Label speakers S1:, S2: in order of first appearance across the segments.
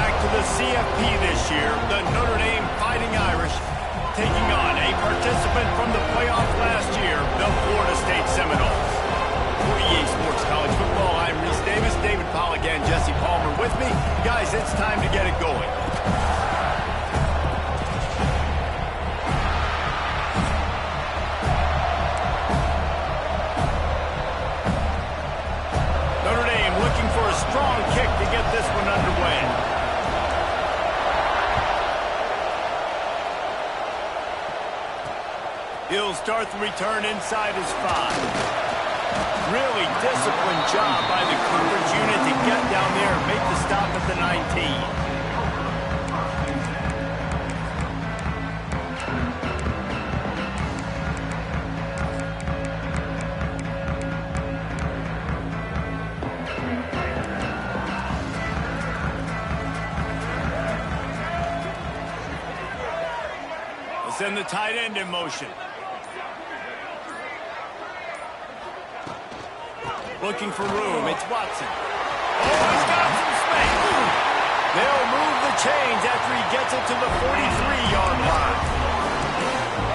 S1: back to the CFP this year, the Notre Dame Fighting Irish taking on a participant from the playoff last year, the Florida State Seminoles. For EA Sports College Football, I'm Reese Davis, David Pollack, and Jesse Palmer with me. Guys, it's time to get it going. Notre Dame looking for a strong kick to get this one underway. He'll start the return inside his 5. Really disciplined job by the coverage unit to get down there and make the stop at the 19. Let's send the tight end in motion. Looking for room. It's Watson. Oh, he's got some space. They'll move the chains after he gets it to the 43-yard line.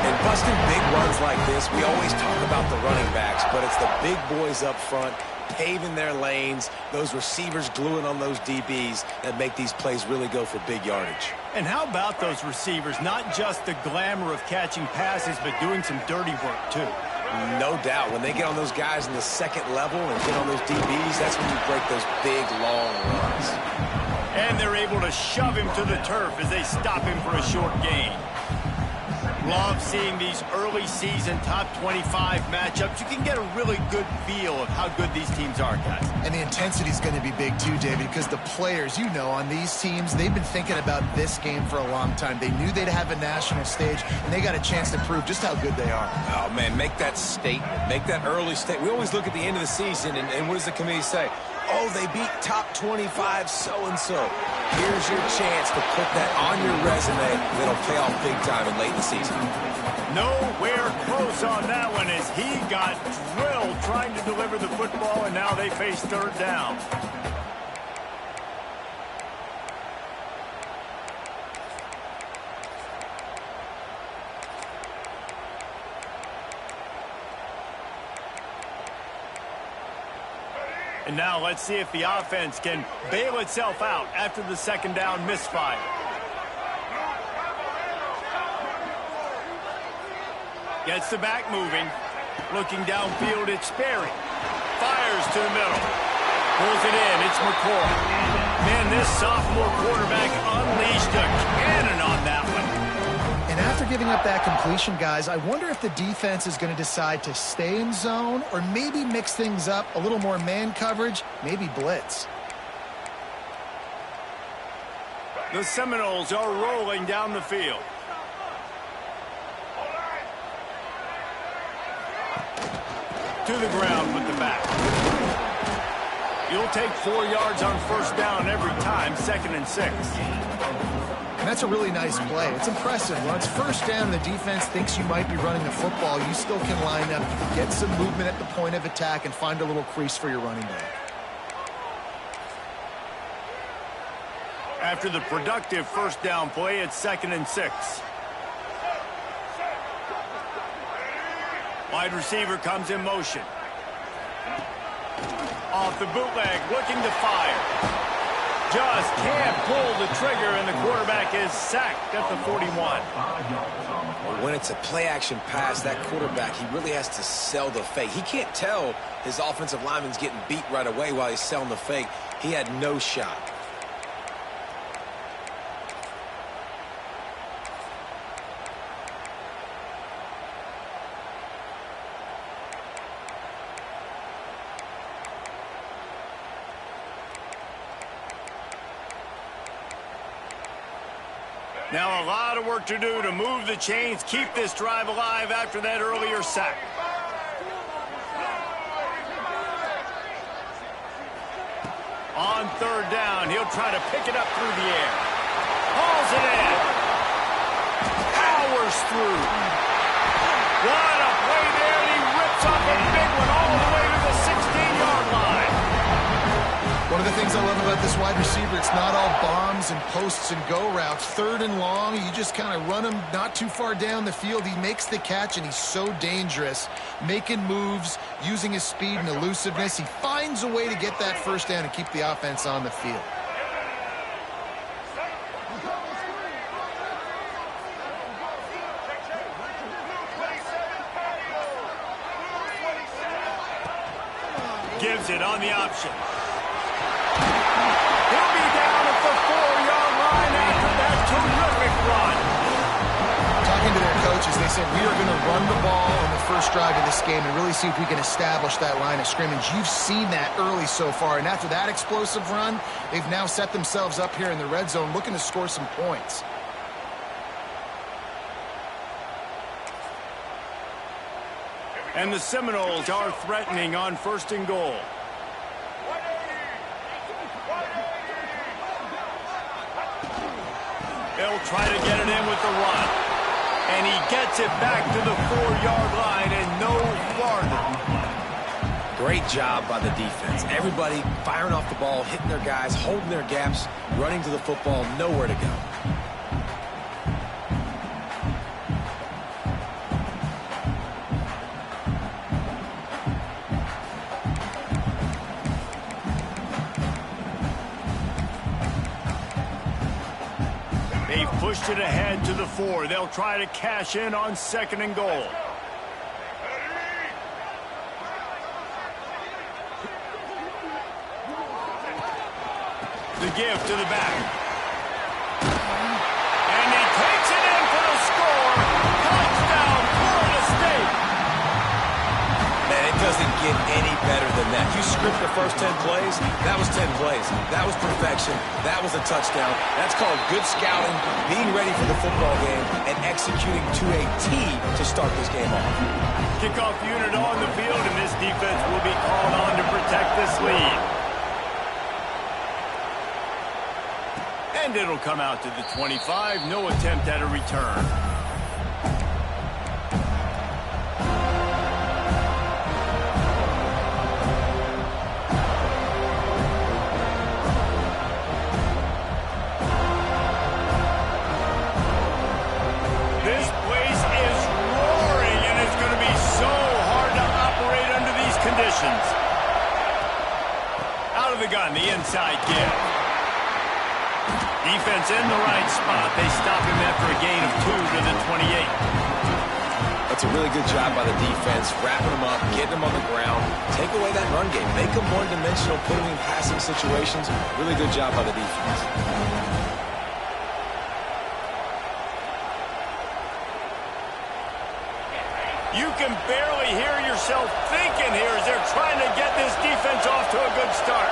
S2: And busting big runs like this, we always talk about the running backs, but it's the big boys up front paving their lanes, those receivers gluing on those DBs that make these plays really go for big yardage.
S1: And how about those receivers? Not just the glamour of catching passes, but doing some dirty work, too.
S2: No doubt. When they get on those guys in the second level and get on those DBs, that's when you break those big, long runs.
S1: And they're able to shove him to the turf as they stop him for a short gain. Love seeing these early season top 25 matchups. You can get a really good feel of how good these teams are, guys.
S3: And the intensity is going to be big too, David, because the players, you know, on these teams, they've been thinking about this game for a long time. They knew they'd have a national stage, and they got a chance to prove just how good they are.
S2: Oh, man, make that statement. Make that early statement. We always look at the end of the season, and what does the committee say? Oh, they beat top 25 so-and-so. Here's your chance to put that on your resume that'll pay off big time in late in the season.
S1: Nowhere close on that one as he got drilled trying to deliver the football, and now they face third down. And now let's see if the offense can bail itself out after the second down misfire. Gets the back moving. Looking downfield, it's Sperry. Fires to the middle. Pulls it in, it's McCoy. Man, this sophomore quarterback unleashed a cannon on that one.
S3: And after giving up that completion, guys, I wonder if the defense is going to decide to stay in zone or maybe mix things up, a little more man coverage, maybe blitz.
S1: The Seminoles are rolling down the field. To the ground with the back. You'll take 4 yards on first down every time, 2nd and 6.
S3: And that's a really nice play. It's impressive. When it's first down, the defense thinks you might be running the football. You still can line up, get some movement at the point of attack, and find a little crease for your running back.
S1: After the productive first down play, it's 2nd and 6. Wide receiver comes in motion. Off the bootleg, looking to fire. Just can't pull the trigger, and the quarterback is sacked at the 41.
S2: When it's a play-action pass, that quarterback, he really has to sell the fake. He can't tell his offensive lineman's getting beat right away while he's selling the fake. He had no shot.
S1: Now a lot of work to do to move the chains, keep this drive alive after that earlier sack. On third down, he'll try to pick it up through the air. Hauls it in. Powers through. What a play there, and he rips off a big one all the way to the 16-yard line.
S3: One of the things I love about this wide receiver, it's not all bombs and posts and go routes. 3rd and long, you just kind of run him not too far down the field. He makes the catch, and he's so dangerous, making moves, using his speed and elusiveness. He finds a way to get that first down and keep the offense on the field.
S1: Gives it on the option. He'll be down at the 4-yard line after that terrific run.
S3: Talking to their coaches, they said, we are going to run the ball on the first drive of this game and really see if we can establish that line of scrimmage. You've seen that early so far, and after that explosive run, they've now set themselves up here in the red zone looking to score some points.
S1: And the Seminoles are threatening on 1st and goal. They'll try to get it in with the run. And he gets it back to the 4-yard line and no farther.
S2: Great job by the defense. Everybody firing off the ball, hitting their guys, holding their gaps, running to the football, nowhere to go.
S1: They've pushed it ahead to the 4. They'll try to cash in on 2nd and goal. The give to the back. And he takes it in for the score. Touchdown, Florida State.
S2: Man, it doesn't get any better than that. You script the first 10 plays, that was 10 plays. That was perfection. That was a touchdown. That's called good scouting, being ready for the football game, and executing to a T to start this game off.
S1: Kickoff unit on the field, and this defense will be called on to protect this lead. And it'll come out to the 25. No attempt at a return. This place is roaring, and it's going to be so hard to operate under these conditions. Out of the gun, the inside give. Defense in the right spot. They stop him after a gain of 2 to the 28.
S2: That's a really good job by the defense, wrapping them up, getting them on the ground, take away that run game, make them one-dimensional, put them in passing situations. Really good job by the defense.
S1: You can barely hear yourself thinking here as they're trying to get this defense off to a good start.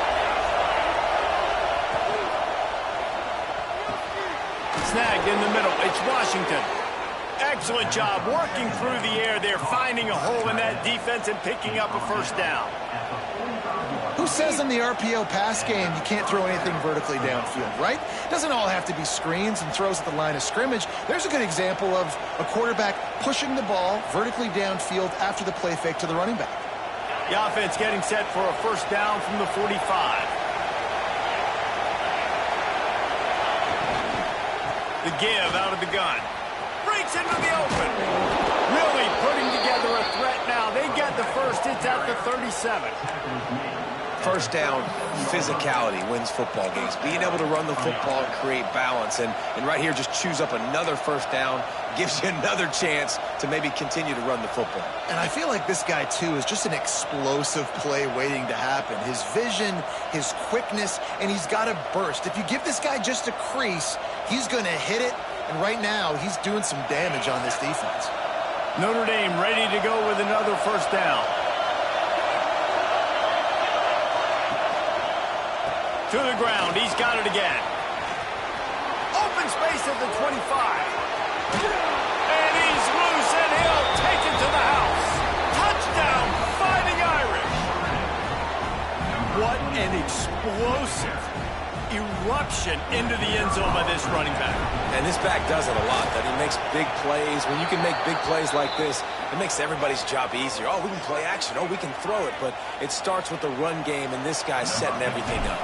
S1: Snagged in the middle. It's Washington. Excellent job working through the air. They're finding a hole in that defense and picking up a first down.
S3: Who says in the RPO pass game you can't throw anything vertically downfield, right? Doesn't all have to be screens and throws at the line of scrimmage. There's a good example of a quarterback pushing the ball vertically downfield after the play fake to the running back.
S1: The offense getting set for a first down from the 45. The give out of the gun. Breaks into the open. Really putting together a threat now. They get the first. It's at the 37.
S2: First down, physicality wins football games. Being able to run the football and create balance. And right here, just choose up another first down. Gives you another chance to maybe continue to run the football.
S3: And I feel like this guy, too, is just an explosive play waiting to happen. His vision, his quickness, and he's got a burst. If you give this guy just a crease, he's going to hit it. And right now, he's doing some damage on this defense.
S1: Notre Dame ready to go with another first down. To the ground. He's got it again. Open space at the 25. And he's loose, and he'll take it to the house. Touchdown, Fighting Irish. What an explosive eruption into the end zone by this running back.
S2: And this back does it a lot. That he makes big plays. When you can make big plays like this, it makes everybody's job easier. Oh, we can play action. Oh, we can throw it. But it starts with the run game, and this guy's setting everything up.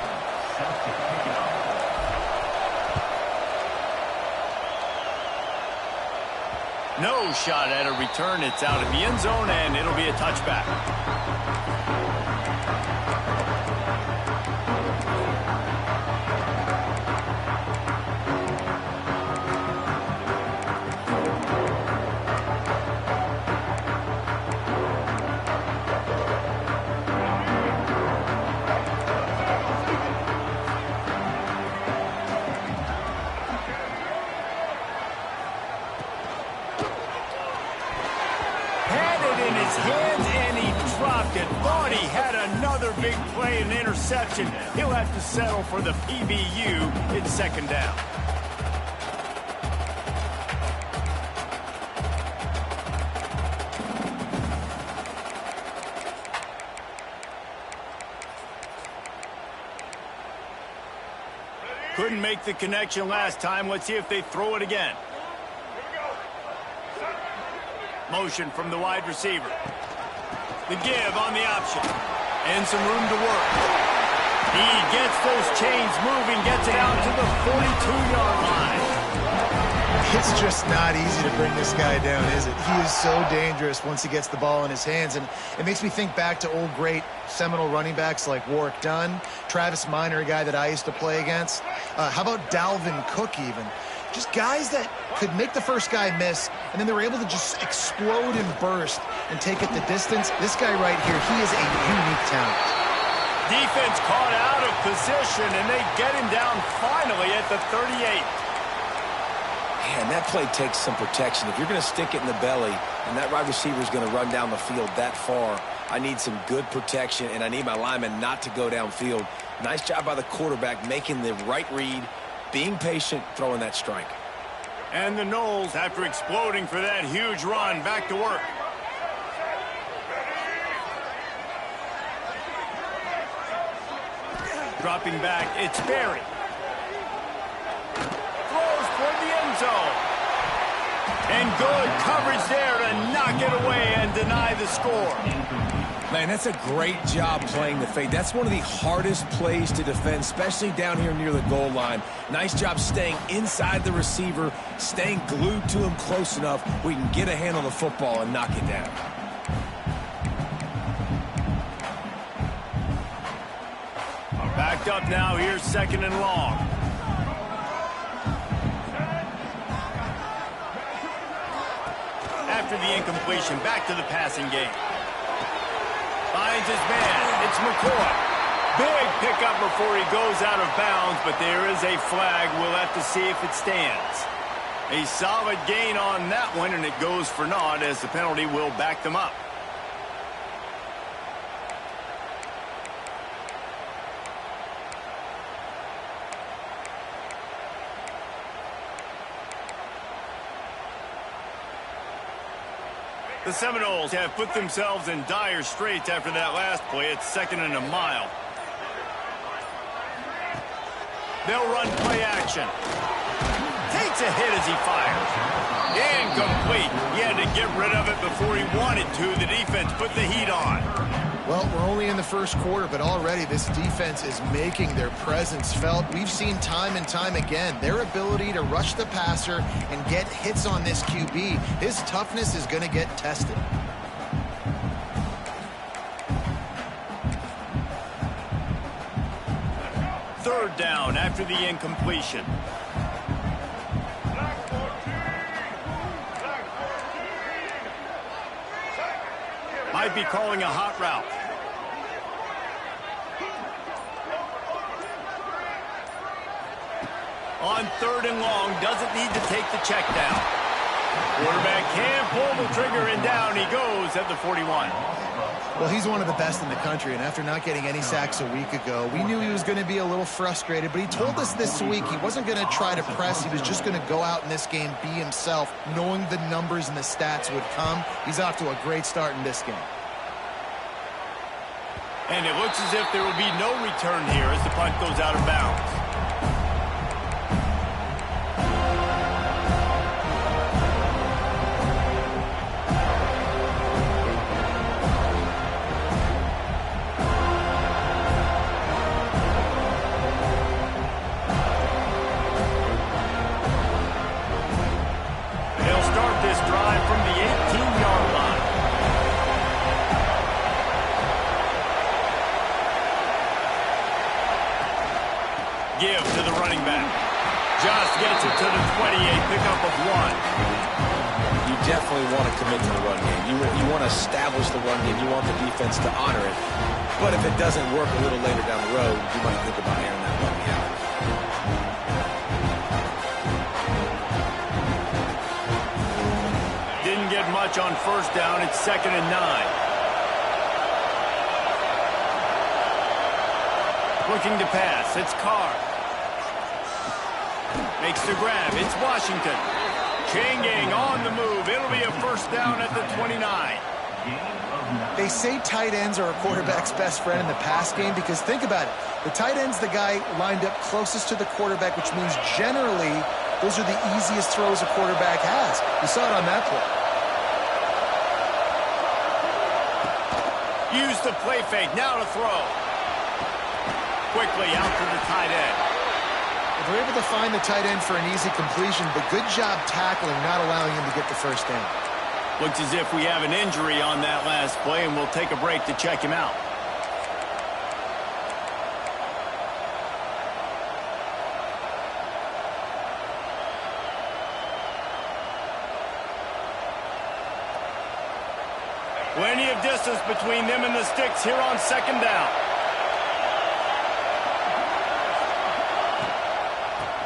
S1: No shot at a return. It's out of the end zone, and it'll be a touchback. Hands, and he dropped it. Thought he had another big play and interception. He'll have to settle for the PBU in second down. Couldn't make the connection last time. Let's see if they throw it again. Motion from the wide receiver. The give on the option. And some room to work. He gets those chains moving, gets it out to the 42-yard line.
S3: It's just not easy to bring this guy down, is it? He is so dangerous once he gets the ball in his hands. And it makes me think back to old great Seminole running backs like Warwick Dunn, Travis Minor, a guy that I used to play against. How about Dalvin Cook even? Just guys that could make the first guy miss, and then they were able to just explode and burst and take it the distance. This guy right here, he is a unique talent.
S1: Defense caught out of position, and they get him down finally at the 38.
S2: Man, that play takes some protection. If you're going to stick it in the belly and that wide receiver is going to run down the field that far, I need some good protection, and I need my lineman not to go downfield. Nice job by the quarterback making the right read, being patient, throwing that strike.
S1: And the Noles, after exploding for that huge run, back to work. Dropping back, it's Berry. Throws toward the end zone. And good coverage there to knock it away and deny the score.
S2: Man, that's a great job playing the fade. That's one of the hardest plays to defend, especially down here near the goal line. Nice job staying inside the receiver, staying glued to him close enough where he can get a hand on the football and knock it down.
S1: Backed up now, here's second and long. After the incompletion, back to the passing game. Finds his man. It's McCoy. Big pickup before he goes out of bounds, but there is a flag. We'll have to see if it stands. A solid gain on that one, and it goes for naught as the penalty will back them up. The Seminoles have put themselves in dire straits after that last play. It's second and a mile. They'll run play action. Takes a hit as he fires. Incomplete. He had to get rid of it before he wanted to. The defense put the heat on.
S3: Well, we're only in the first quarter, but already this defense is making their presence felt. We've seen time and time again their ability to rush the passer and get hits on this QB. His toughness is going to get tested.
S1: Third down after the incompletion. Might be calling a hot route. On third and long, doesn't need to take the check down. Quarterback can pull the trigger, and down he goes at the 41.
S3: Well, he's one of the best in the country, and after not getting any sacks a week ago, we knew he was going to be a little frustrated, but he told us this week he wasn't going to try to press. He was just going to go out in this game, be himself, knowing the numbers and the stats would come. He's off to a great start in this game.
S1: And it looks as if there will be no return here as the punt goes out of bounds. They'll start this drive gets it to the 28, pickup of 1.
S2: You definitely want to commit to the run game. You want to establish the run game. You want the defense to honor it. But if it doesn't work a little later down the road, you might think about airing that puppy out.
S1: Didn't get much on first down. It's 2nd and 9. Looking to pass. It's Carr. Makes the grab. It's Washington. Chain gang on the move. It'll be a first down at the 29.
S3: They say tight ends are a quarterback's best friend in the pass game because think about it. The tight end's the guy lined up closest to the quarterback, which means generally those are the easiest throws a quarterback has. You saw it on that play.
S1: Use the play fake. Now to throw. Quickly out to the tight end.
S3: They're able to find the tight end for an easy completion, but good job tackling, not allowing him to get the first down.
S1: Looks as if we have an injury on that last play, and we'll take a break to check him out. Plenty of distance between them and the sticks here on 2nd down.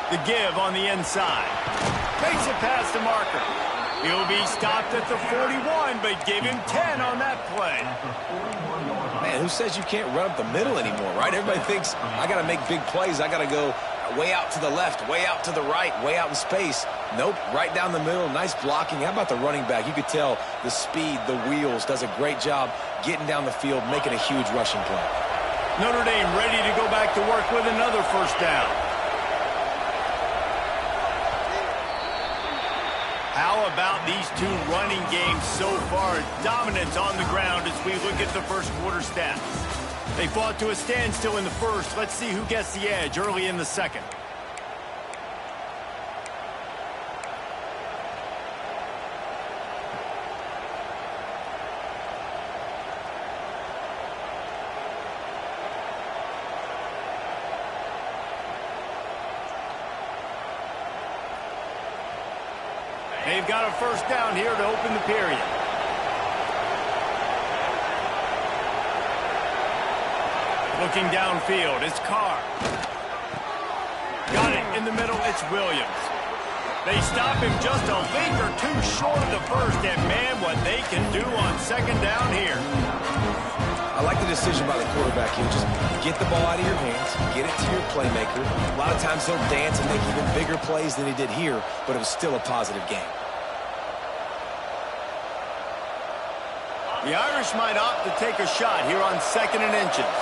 S1: The give on the inside. Makes it past the marker. He'll be stopped at the 41, but give him 10 on that play.
S2: Man, who says you can't run up the middle anymore, right? Everybody thinks, I got to make big plays. I got to go way out to the left, way out to the right, way out in space. Nope, right down the middle. Nice blocking. How about the running back? You could tell the speed, the wheels, does a great job getting down the field, making a huge rushing play.
S1: Notre Dame ready to go back to work with another first down. How about these two running games so far? Dominance on the ground as we look at the first quarter stats. They fought to a standstill in the first. Let's see who gets the edge early in the second. They've got a first down here to open the period. Looking downfield, it's Carr. Got it in the middle, it's Williams. They stop him just a league or two short of the first, and man, what they can do on 2nd down here.
S2: I like the decision by the quarterback here. Just get the ball out of your hands, get it to your playmaker. A lot of times he'll dance and make even bigger plays than he did here, but it was still a positive game.
S1: The Irish might opt to take a shot here on 2nd and inches.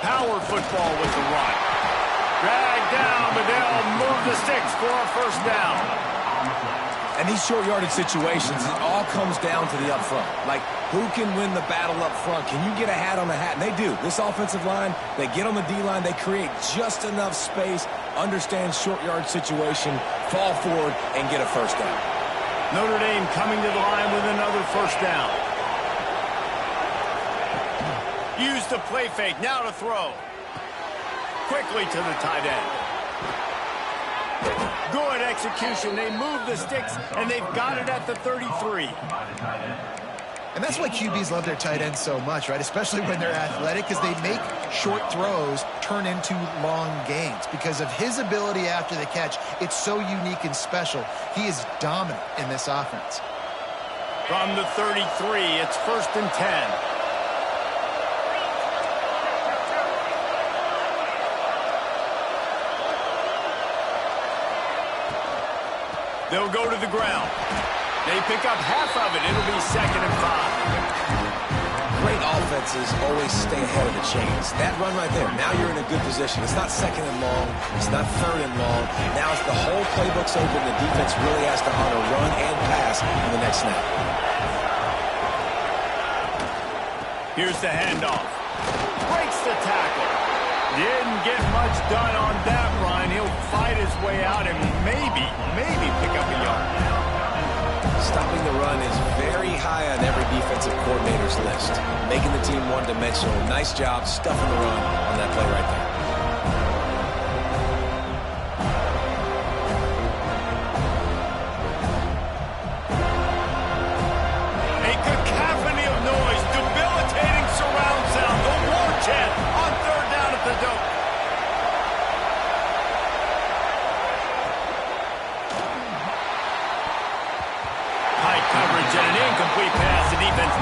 S1: Power football with the run. Dragged down, but they'll move the sticks for a first down.
S2: And these short yardage situations, it all comes down to the up front. Like, who can win the battle up front? Can you get a hat on the hat? And they do. This offensive line, they get on the D-line, they create just enough space, understand short yard situation, fall forward, and get a first down.
S1: Notre Dame coming to the line with another first down. Use the play fake, now to throw. Quickly to the tight end. Good execution. They move the sticks, and they've got it at the 33.
S3: And that's why QBs love their tight ends so much, right? Especially when they're athletic, because they make short throws turn into long gains. Because of his ability after the catch, it's so unique and special. He is dominant in this offense.
S1: From the 33, it's 1st and 10. They'll go to the ground. They pick up half of it. It'll be 2nd and 5.
S2: Great offenses always stay ahead of the chains. That run right there, now you're in a good position. It's not 2nd and long. It's not 3rd and long. Now the whole playbook's open. The defense really has to honor run and pass in the next snap.
S1: Here's the handoff. Breaks the tackle. Didn't get much done on that run. He'll fight his way out and maybe pick up a yard.
S2: Stopping the run is very high on every defensive coordinator's list. Making the team one-dimensional. Nice job stuffing the run on that play right there.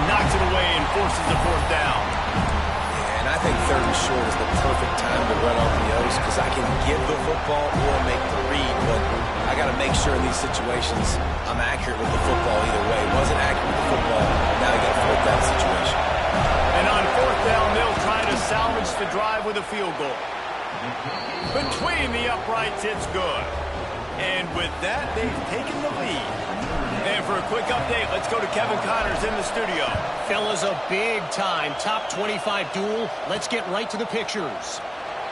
S1: knocks it away and forces the fourth down.
S2: Yeah, and I think third and short is the perfect time to run off the O's because I can give the football or make the read, but I got to make sure in these situations I'm accurate with the football either way. Wasn't accurate with the football, now you got a fourth down situation.
S1: And on fourth down, they'll try to salvage the drive with a field goal. Between the uprights, it's good. And with that, they've taken the lead. And for a quick update, let's go to Kevin Connors in the studio.
S4: Fellas, a big-time top 25 duel. Let's get right to the pictures.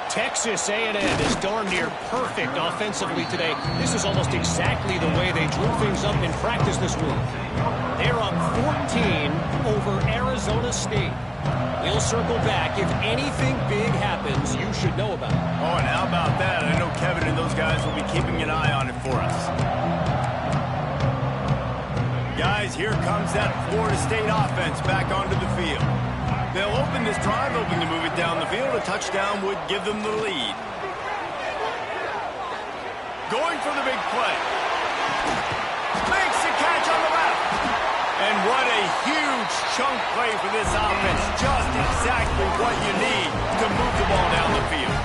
S4: Texas A&M is darn near perfect offensively today. This is almost exactly the way they drew things up in practice this week. They're up 14 over Arizona State. We'll circle back. If anything big happens, you should know about it.
S1: Oh, and how about that? I know Kevin and those guys will be keeping an eye on it for us. Guys, here comes that Florida State offense back onto the field. They'll open this drive, hoping to move it down the field. A touchdown would give them the lead. Going for the big play. Makes the catch on the left. And what a huge chunk play for this offense. Just exactly what you need to move the ball down the field.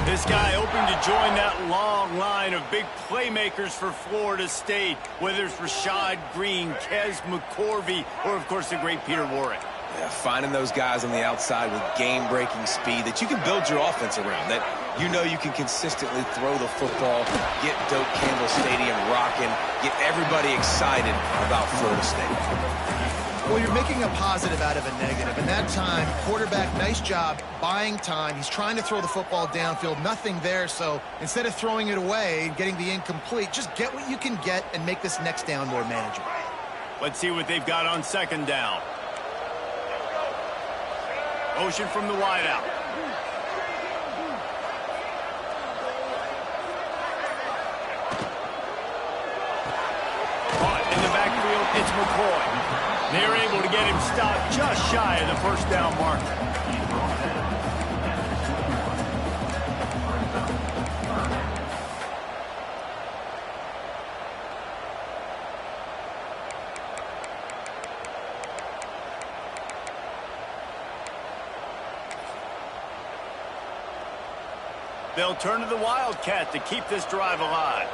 S1: This guy hoping to join that long line of big playmakers for Florida State, whether it's Rashad Green, Kez McCorvey, or, of course, the great Peter Warrick.
S2: Yeah, finding those guys on the outside with game-breaking speed that you can build your offense around, that you know you can consistently throw the football, get Doak Campbell Stadium rocking, get everybody excited about Florida State.
S3: Well, you're making a positive out of a negative. And that time, quarterback, nice job buying time. He's trying to throw the football downfield. Nothing there, so instead of throwing it away and getting the incomplete, just get what you can get and make this next down more manageable.
S1: Let's see what they've got on second down. Motion from the wideout. Caught in the backfield, it's McCoy. They're able to get him stopped just shy of the first down marker. They'll turn to the Wildcat to keep this drive alive.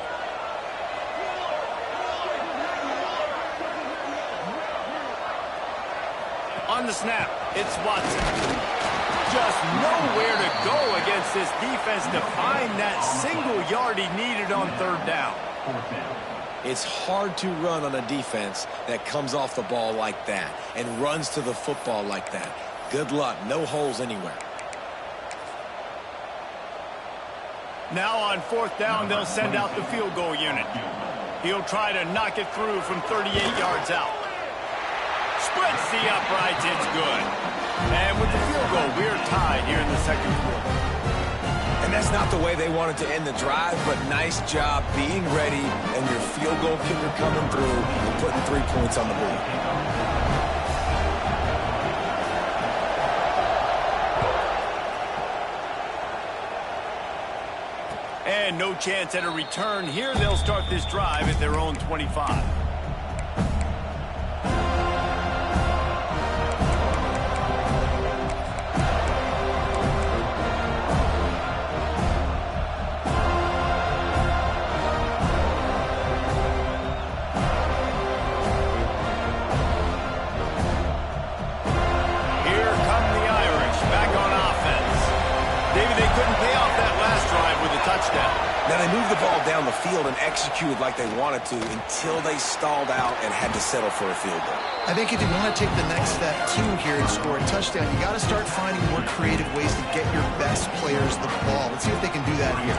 S1: On the snap, it's Watson. Just nowhere to go against this defense to find that single yard he needed on third down.
S2: It's hard to run on a defense that comes off the ball like that and runs to the football like that. Good luck. No holes anywhere.
S1: Now on fourth down, they'll send out the field goal unit. He'll try to knock it through from 38 yards out. Splits the uprights, it's good. And with the field goal, we're tied here in the second quarter.
S2: And that's not the way they wanted to end the drive, but nice job being ready and your field goal kicker coming through and putting 3 points on the board.
S1: And no chance at a return here. They'll start this drive at their own 25.
S2: Now, they moved the ball down the field and executed like they wanted to until they stalled out and had to settle for a field goal.
S3: I think if you want to take the next step, too, here and score a touchdown, you got to start finding more creative ways to get your best players the ball. Let's see if they can do that here.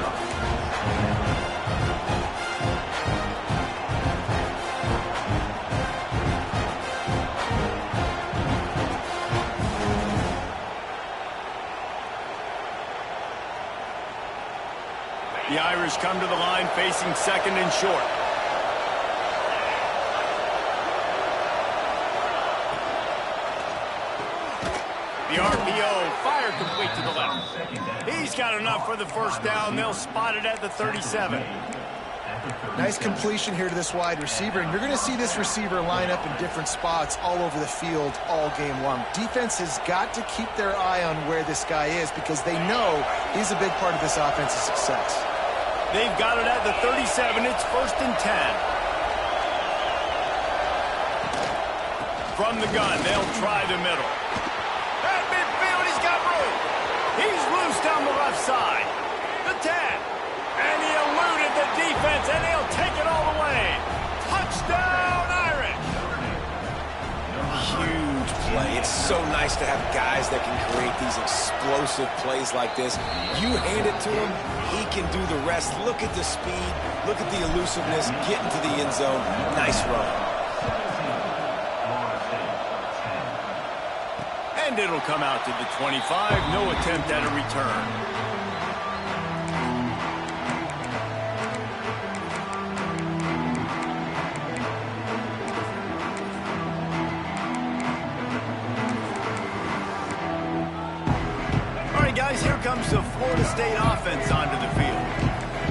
S1: The Irish come to the line facing second and short. The RPO, fire complete to the left. He's got enough for the first down. They'll spot it at the 37.
S3: Nice completion here to this wide receiver, and you're going to see this receiver line up in different spots all over the field all game long. Defense has got to keep their eye on where this guy is because they know he's a big part of this offense's success.
S1: They've got it at the 37. It's 1st and 10. From the gun, they'll try the middle. At midfield, he's got room. He's loose down the left side. The 10. And he eluded the defense, and he'll take it all the way. Touchdown, Irish!
S2: Huge play. It's so nice to have guys that can create these explosive plays like this. You hand it to him, he can do the rest. Look at the speed. Look at the elusiveness. Get into the end zone. Nice run.
S1: And it'll come out to the 25. No attempt at a return. Guys, here comes the Florida State offense onto the field.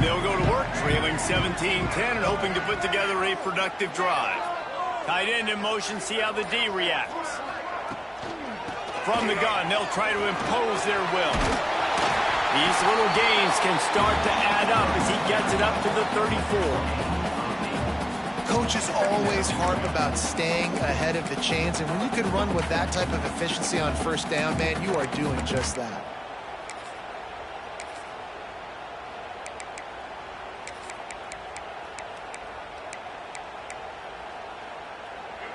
S1: They'll go to work, trailing 17-10 and hoping to put together a productive drive. Tight end in motion, see how the D reacts. From the gun, they'll try to impose their will. These little gains can start to add up as he gets it up to the 34.
S3: Coaches always harp about staying ahead of the chains, and when you can run with that type of efficiency on 1st down, man, you are doing just that.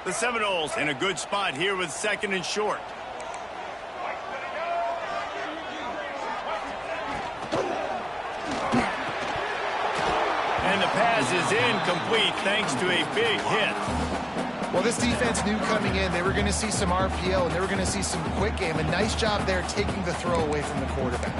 S1: The Seminoles in a good spot here with 2nd and short. And the pass is incomplete thanks to a big hit.
S3: Well, this defense knew coming in they were going to see some RPO and they were going to see some quick game. A nice job there taking the throw away from the quarterback.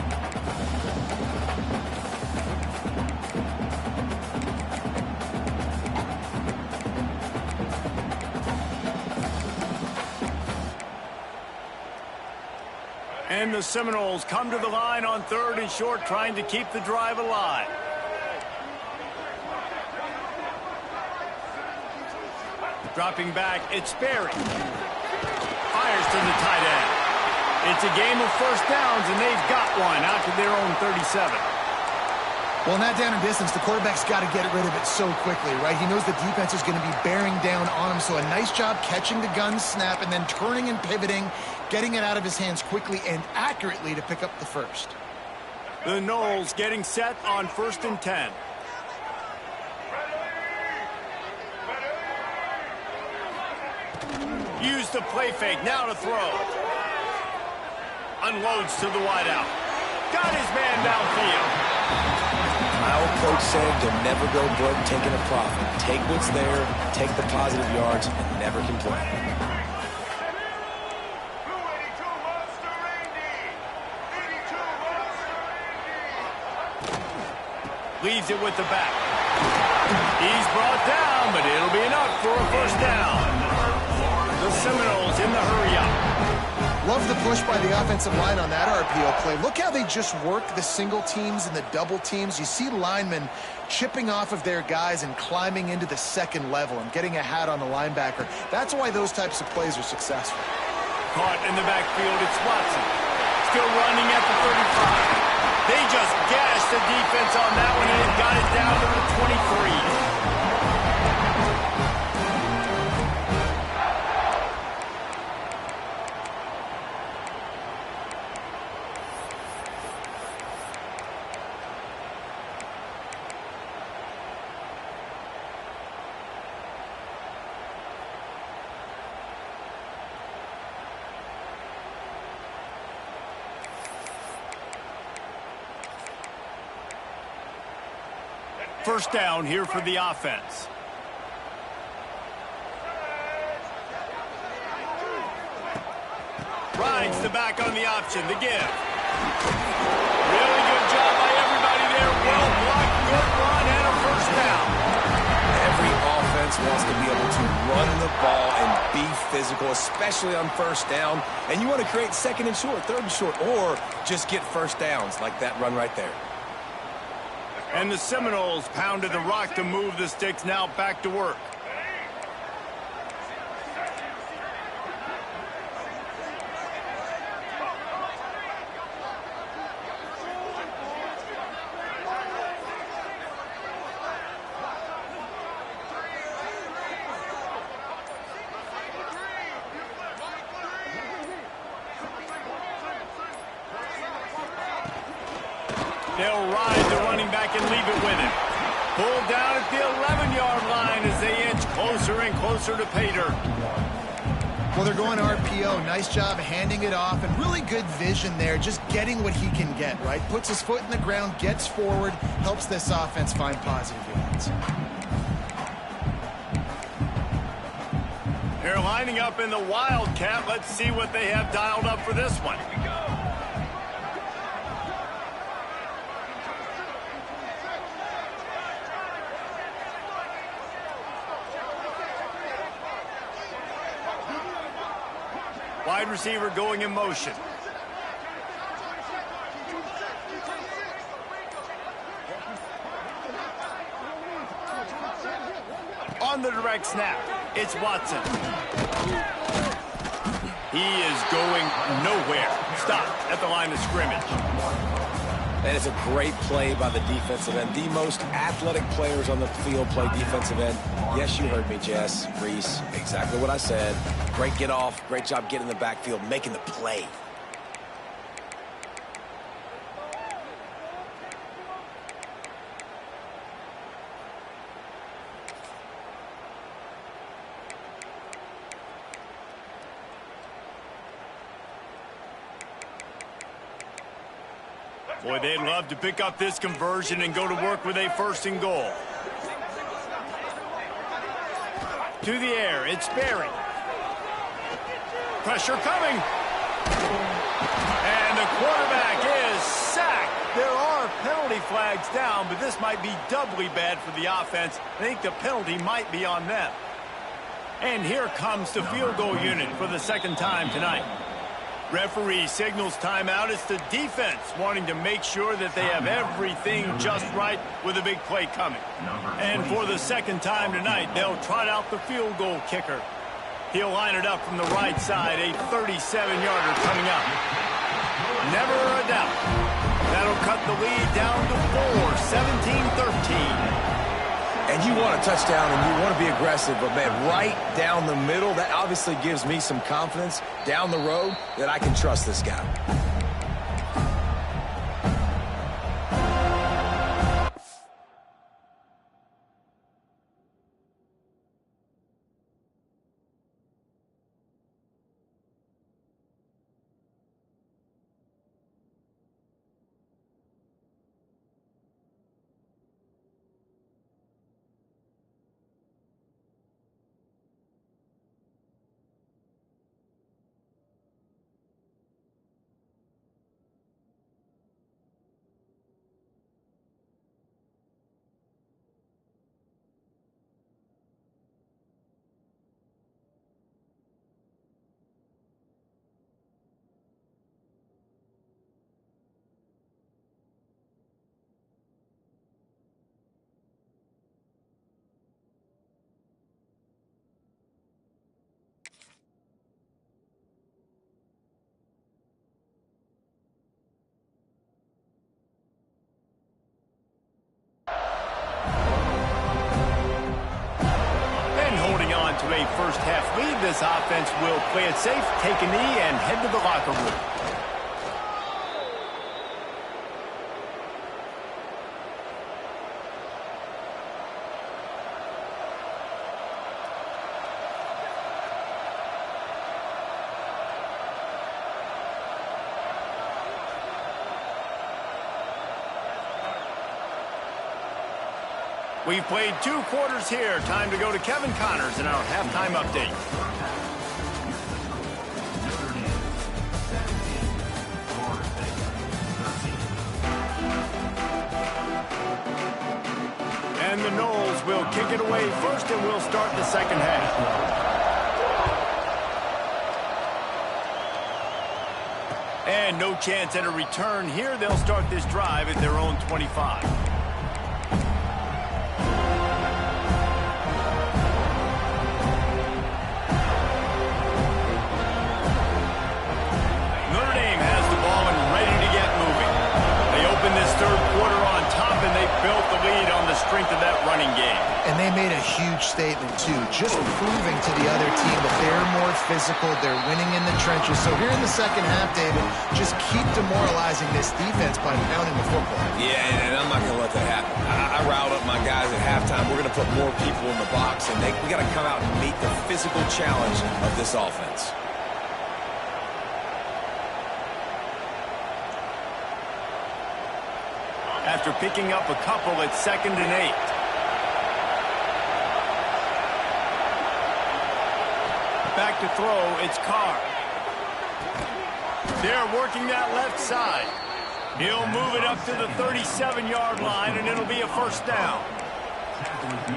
S1: And the Seminoles come to the line on 3rd and short, trying to keep the drive alive. Dropping back, it's Berry. Fires to the tight end. It's a game of 1st downs, and they've got one out to their own 37.
S3: Well, in that down and distance, the quarterback's got to get rid of it so quickly, right? He knows the defense is going to be bearing down on him, so a nice job catching the gun snap and then turning and pivoting, getting it out of his hands quickly and accurately to pick up the 1st.
S1: The Noles getting set on 1st and 10. Use the play fake, now to throw. Unloads to the wideout. Got his man downfield.
S2: My old coach said you'll never go broke taking a profit. Take what's there, take the positive yards, and never complain.
S1: Leaves it with the back. He's brought down, but it'll be enough for a 1st down. The Seminoles in the hurry-up.
S3: Love the push by the offensive line on that RPO play. Look how they just work the single teams and the double teams. You see linemen chipping off of their guys and climbing into the 2nd level and getting a hat on the linebacker. That's why those types of plays are successful.
S1: Caught in the backfield, it's Watson. Still running at the 35. They just gashed the defense on that one and got it down to the 23. First down here for the offense. Rides the back on the option, the give. Really good job by everybody there. Well blocked, good run, and a 1st down.
S2: Every offense wants to be able to run the ball and be physical, especially on 1st down. And you want to create 2nd and short, 3rd and short, or just get 1st downs like that run right there.
S1: And the Seminoles pounded the rock to move the sticks now back to work. They'll ride the running back and leave it with him. Pulled down at the 11-yard line as they inch closer and closer to pay dirt.
S3: Well, they're going RPO. Nice job handing it off, and really good vision there, just getting what he can get, right? Puts his foot in the ground, gets forward, helps this offense find positive yards.
S1: They're lining up in the Wildcat. Let's see what they have dialed up for this one. Wide receiver going in motion. On the direct snap, it's Watson. He is going nowhere. Stop at the line of scrimmage.
S2: That is a great play by the defensive end. The most athletic players on the field play defensive end. Yes, you heard me, Jess, Reese. Exactly what I said. Great get off. Great job getting in the backfield, making the play.
S1: Boy, they'd love to pick up this conversion and go to work with a 1st and goal. To the air, it's Berry. Pressure coming. And the quarterback is sacked. There are penalty flags down, but this might be doubly bad for the offense. I think the penalty might be on them. And here comes the field goal unit for the 2nd time tonight. Referee signals timeout. It's the defense wanting to make sure that they have everything just right with a big play coming. And for the 2nd time tonight, they'll trot out the field goal kicker. He'll line it up from the right side, a 37-yarder coming up. Never a doubt. That'll cut the lead down to 4, 17-13.
S2: And you want a touchdown and you want to be aggressive, but, man, right down the middle, that obviously gives me some confidence down the road that I can trust this guy.
S1: To a first half lead, this offense will play it safe, take a knee, and head to the locker room. We've played 2 quarters here. Time to go to Kevin Connors in our halftime update. And the Noles will kick it away first, and we'll start the 2nd half. And no chance at a return here. They'll start this drive at their own 25.
S3: they made a huge statement, too, just proving to the other team that they're more physical, they're winning in the trenches. So here in the second half, David, just keep demoralizing this defense by pounding the football.
S2: Yeah, and I'm not going to let that happen. I riled up my guys at halftime. We're going to put more people in the box, and we got to come out and meet the physical challenge of this offense.
S1: After picking up a couple, it's 2nd and 8. Back to throw, it's Carr. They're working that left side. He'll move it up to the 37-yard line, and it'll be a first down.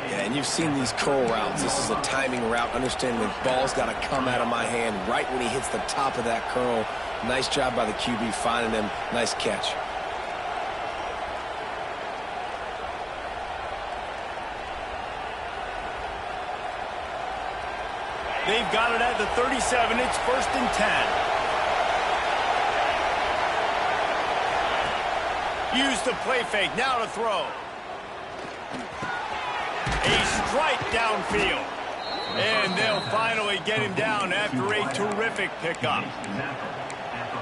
S2: Yeah, and you've seen these curl routes. This is a timing route. Understanding the ball's got to come out of my hand right when he hits the top of that curl. Nice job by the QB finding him. Nice catch.
S1: They've got it at the 37. It's 1st and 10. Use the play fake. Now to throw. A strike downfield. And they'll finally get him down after a terrific pickup.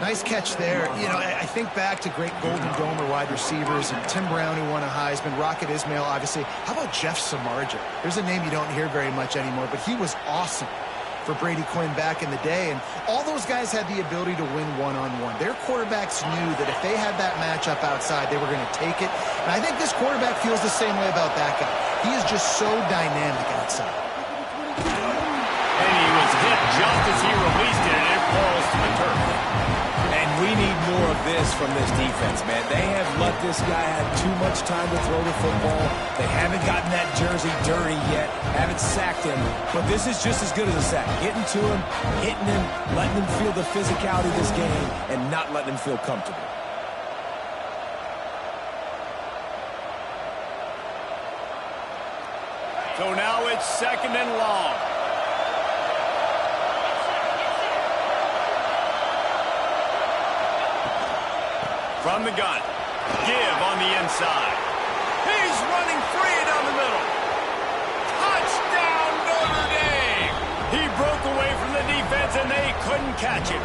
S3: Nice catch there. You know, I think back to great Golden Domer wide receivers and Tim Brown, who won a Heisman, Rocket Ismail, obviously. How about Jeff Samardzija? There's a name you don't hear very much anymore, but he was awesome for Brady Quinn back in the day, and all those guys had the ability to win one-on-one. Their quarterbacks knew that if they had that matchup outside, they were going to take it, and I think this quarterback feels the same way about that guy. He is just so dynamic outside.
S1: And he was hit just as he released it, and it falls to the turf.
S2: And we need more of this from this defense, man. They have let this guy have too much time to throw the football. They haven't gotten that jersey dirty yet, haven't sacked him. But this is just as good as a sack. Getting to him, hitting him, letting him feel the physicality of this game, and not letting him feel comfortable.
S1: So now it's 2nd and long. From the gun. Give on the inside. He's running free down the middle. Touchdown, Notre Dame! He broke away from the defense, and they couldn't catch him.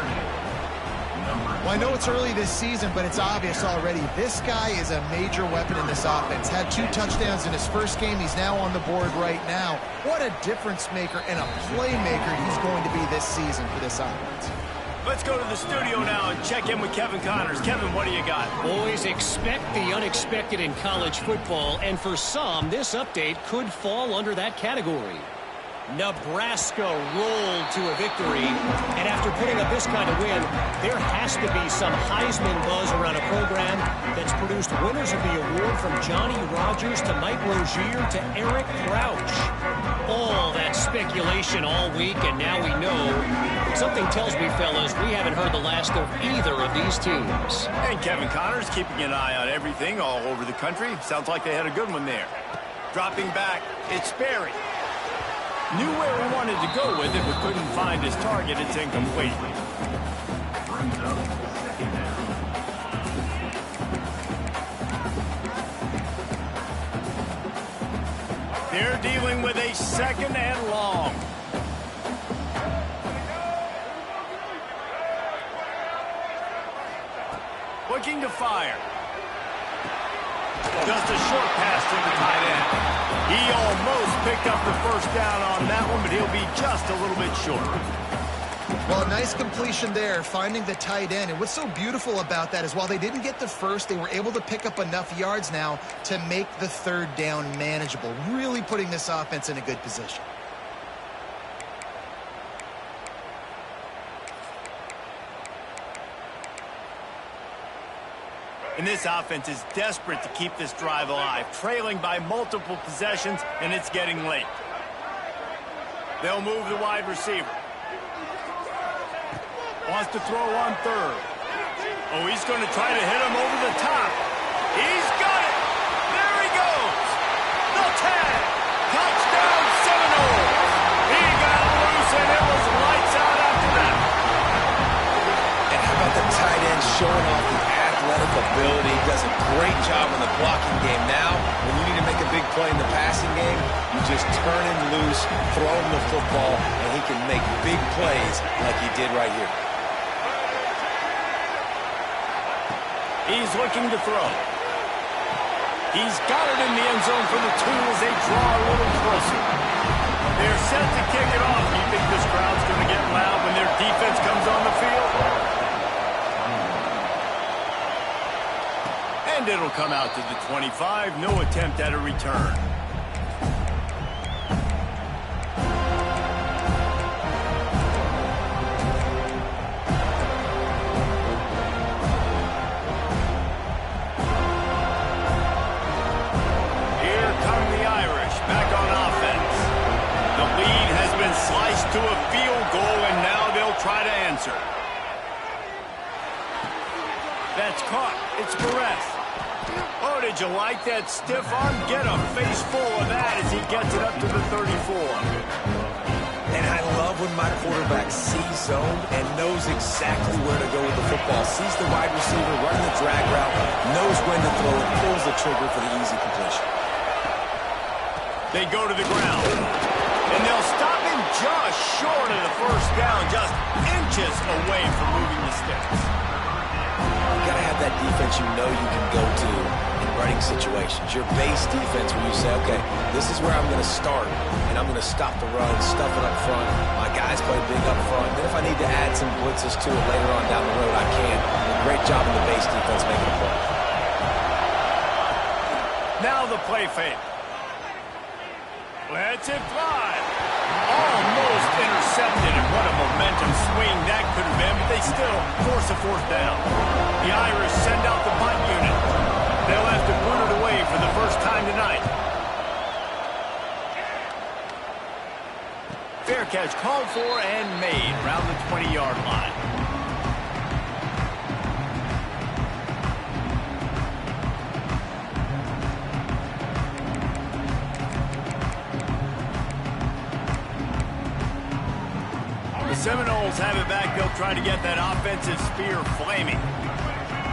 S3: Well, I know it's early this season, but it's obvious already. This guy is a major weapon in this offense. Had 2 touchdowns in his first game. He's now on the board right now. What a difference maker and a playmaker he's going to be this season for this offense.
S1: Let's go to the studio now and check in with Kevin Connors. Kevin, what do you got?
S4: Boys, expect the unexpected in college football, and for some, this update could fall under that category. Nebraska rolled to a victory, and after putting up this kind of win, there has to be some Heisman buzz around a program that's produced winners of the award from Johnny Rodgers to Mike Rozier to Eric Crouch. All that speculation all week, and now we know. Something tells me, fellas, we haven't heard the last of either of these teams.
S1: And Kevin Connors keeping an eye on everything all over the country. Sounds like they had a good one there. Dropping back, it's Sperry. Knew where he wanted to go with it, but couldn't find his target. It's incomplete. They're dealing with a 2nd and long. Looking to fire. Just a short pass to the tight end. He almost picked up the first down on that one, but he'll be just a little bit short.
S3: Well, a nice completion there, finding the tight end. And what's so beautiful about that is while they didn't get the first, they were able to pick up enough yards now to make the 3rd down manageable, really putting this offense in a good position.
S1: And this offense is desperate to keep this drive alive, trailing by multiple possessions, and it's getting late. They'll move the wide receiver. Wants to throw on 3rd. Oh, he's going to try to hit him over the top. He's got it. There he goes. The tag. Touchdown, Seminoles. He got loose, and it was lights out after that.
S2: And how about the tight end showing off the athletic ability? He does a great job on the blocking game. Now, when you need to make a big play in the passing game, you just turn him loose, throw him the football, and he can make big plays like he did right here.
S1: He's looking to throw. He's got it in the end zone for the 2 as they draw a little closer. They're set to kick it off. Do you think this crowd's going to get loud when their defense comes on the field? And it'll come out to the 25. No attempt at a return. Here come the Irish back on offense. The lead has been sliced to a field goal, and now they'll try to answer. That's caught. It's Perez. Oh, did you like that stiff arm? Get a face full of that as he gets it up to the 34.
S2: And I love when my quarterback sees zone and knows exactly where to go with the football. Sees the wide receiver running the drag route, knows when to throw it, pulls the trigger for the easy completion.
S1: They go to the ground. And they'll stop him just short of the first down, just inches away from moving the sticks.
S2: You got to have that defense you know you can go to in running situations. Your base defense where you say, okay, this is where I'm going to start, and I'm going to stop the run, stuff it up front. My guys play big up front. Then if I need to add some blitzes to it later on down the road, I can. Great job in the base defense making a play.
S1: Now the play fake. Lets it fly. Almost intercepted, and what a momentum swing that could have been, but they still force a 4th down. The Irish send out the punt unit. They'll have to boot it away for the first time tonight. Fair catch called for and made around the 20-yard line. Seminoles have it back. They'll try to get that offensive spear flaming.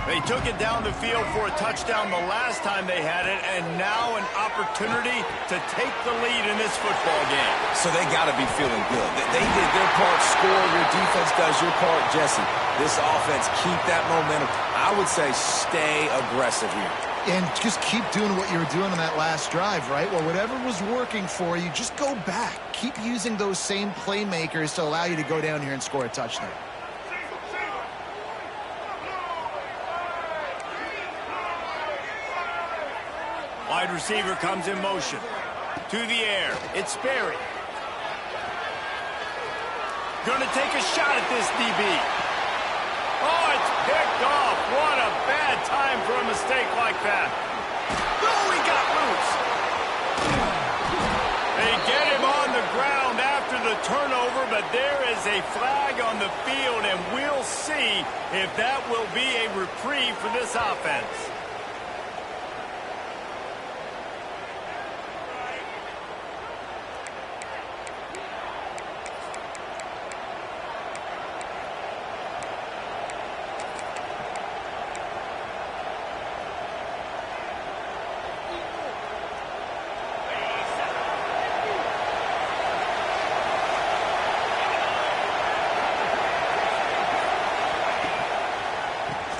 S1: They took it down the field for a touchdown the last time they had it, and now an opportunity to take the lead in this football game.
S2: So they got to be feeling good. They did their part, score. Your defense does your part, Jesse. This offense, keep that momentum. I would say stay aggressive here.
S3: And just keep doing what you were doing on that last drive, right? Well, whatever was working for you, just go back. Keep using those same playmakers to allow you to go down here and score a touchdown.
S1: Wide receiver comes in motion. To the air. It's Sperry. Going to take a shot at this DB. Oh, it's picked off. What a bad time for a mistake like that. Oh, he got loose. They get him on the ground after the turnover, but there is a flag on the field, and we'll see if that will be a reprieve for this offense.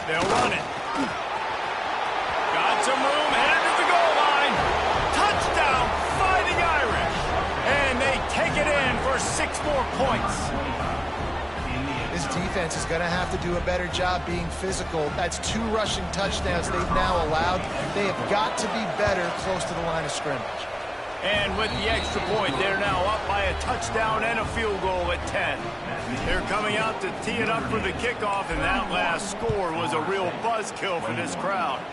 S1: They'll run it. Got some room, headed to the goal line. Touchdown, Fighting Irish. And they take it in for 6 more points.
S3: This defense is going to have to do a better job being physical. That's 2 rushing touchdowns they've now allowed. They have got to be better close to the line of scrimmage.
S1: And with the extra point, they're now up by a touchdown and a field goal at 10. They're coming out to tee it up for the kickoff, and that last score was a real buzzkill for this crowd.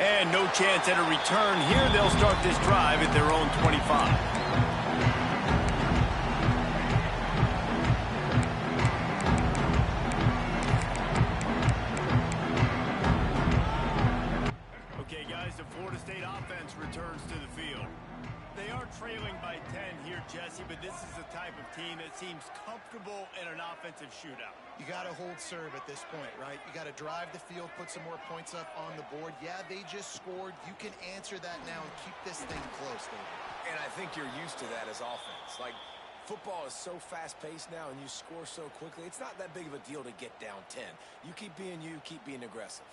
S1: And no chance at a return here. They'll start this drive at their own 25. Returns to the field. They are trailing by 10 here, Jesse, but this is the type of team that seems comfortable in an offensive shootout.
S3: You got to hold serve at this point, right? You got to drive the field, put some more points up on the board. Yeah, they just scored. You can answer that now and keep this thing close, David.
S2: And I think you're used to that as offense. Like, football is so fast-paced now and you score so quickly, it's not that big of a deal to get down 10. You keep being aggressive.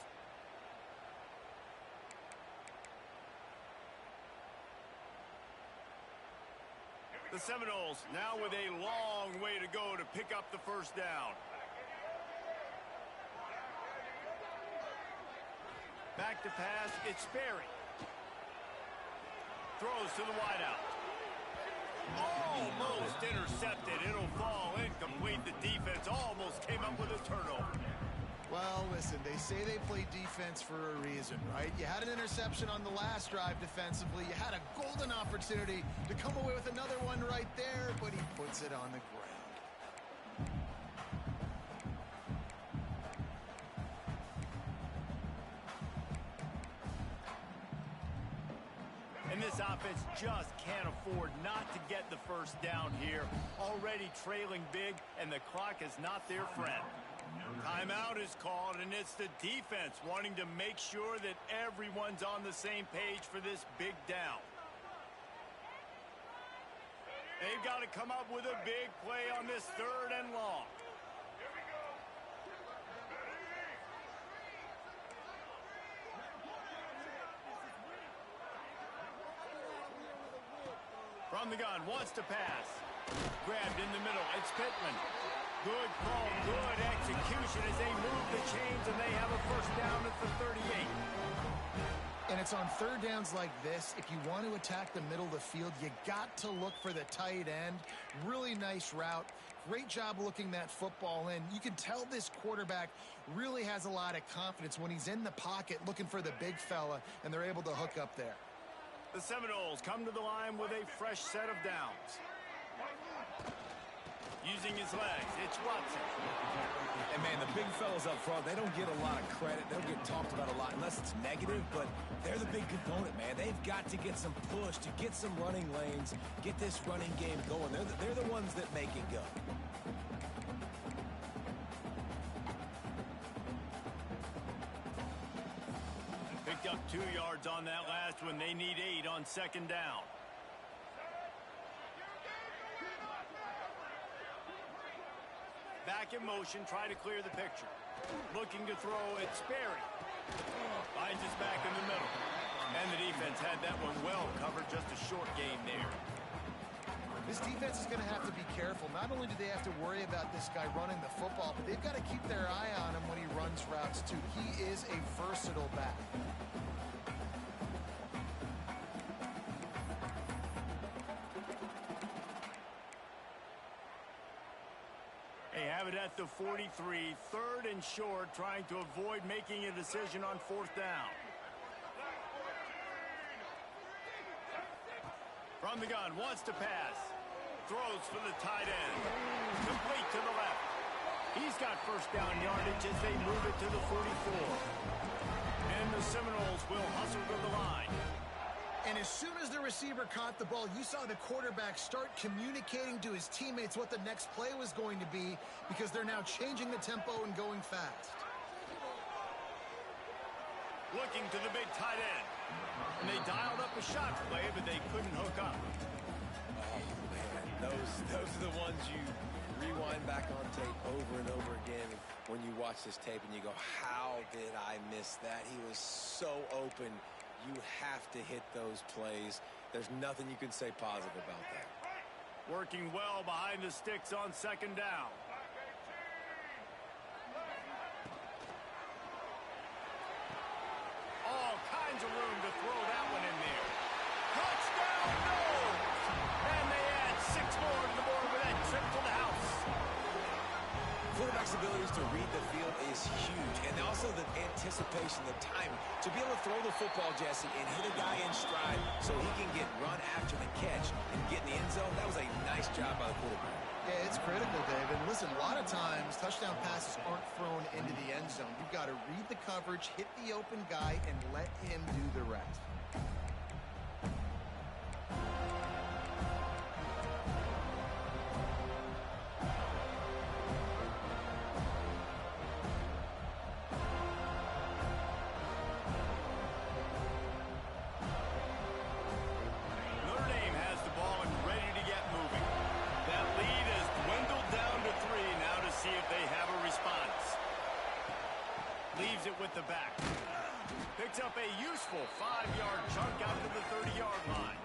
S1: The Seminoles now with a long way to go to pick up the first down. Back to pass, it's Sperry. Throws to the wideout. Almost intercepted. It'll fall incomplete. The defense almost came up with a turnover.
S3: Well, listen, they say they play defense for a reason, right? You had an interception on the last drive defensively. You had a golden opportunity to come away with another one right there, but he puts it on the ground.
S1: And this offense just can't afford not to get the first down here. Already trailing big, and the clock is not their friend. Timeout is called, and it's the defense wanting to make sure that everyone's on the same page for this big down. They've got to come up with a big play on this 3rd and long. From the gun, wants to pass. Grabbed in the middle, it's Pittman. Good call, good execution as they move the chains, and they have a first down at the 38.
S3: And it's on 3rd downs like this. If you want to attack the middle of the field, you got to look for the tight end. Really nice route. Great job looking that football in. You can tell this quarterback really has a lot of confidence when he's in the pocket looking for the big fella, and they're able to hook up there.
S1: The Seminoles come to the line with a fresh set of downs. Using his legs, it's Watson.
S2: And, man, the big fellas up front, they don't get a lot of credit. They don't get talked about a lot unless it's negative, but they're the big component, man. They've got to get some push to get some running lanes, get this running game going. They're the ones that make it go.
S1: Picked up 2 yards on that last one. They need 8 on 2nd down. Back in motion, try to clear the picture. Looking to throw at Sperry. Finds his back in the middle. And the defense had that one well covered, just a short gain there.
S3: This defense is going to have to be careful. Not only do they have to worry about this guy running the football, but they've got to keep their eye on him when he runs routes too. He is a versatile back.
S1: They have it at the 43, 3rd and short, trying to avoid making a decision on 4th down. From the gun, wants to pass. Throws for the tight end. Complete to the left. He's got first down yardage as they move it to the 44. And the Seminoles will hustle to the line.
S3: And as soon as the receiver caught the ball, you saw the quarterback start communicating to his teammates what the next play was going to be, because they're now changing the tempo and going fast.
S1: Looking to the big tight end. And they dialed up a shot play, but they couldn't hook up.
S2: Oh, man, those are the ones you rewind back on tape over and over again when you watch this tape and you go, how did I miss that? He was so open. You have to hit those plays. There's nothing you can say positive about that.
S1: Working well behind the sticks on 2nd down. All kinds of room to throw that one in there. Touchdown, no! And they add 6 more to the board with that trip to the house.
S2: Quarterback's abilities to read the field is huge, and also the anticipation, the timing. To be able to throw the football, Jesse, and hit a guy in stride so he can get run after the catch and get in the end zone, that was a nice job by the quarterback.
S3: Yeah, it's critical, David. Listen, a lot of times touchdown passes aren't thrown into the end zone. You've got to read the coverage, hit the open guy, and let him do the rest.
S1: picks up a useful 5-yard chunk out to the 30-yard line.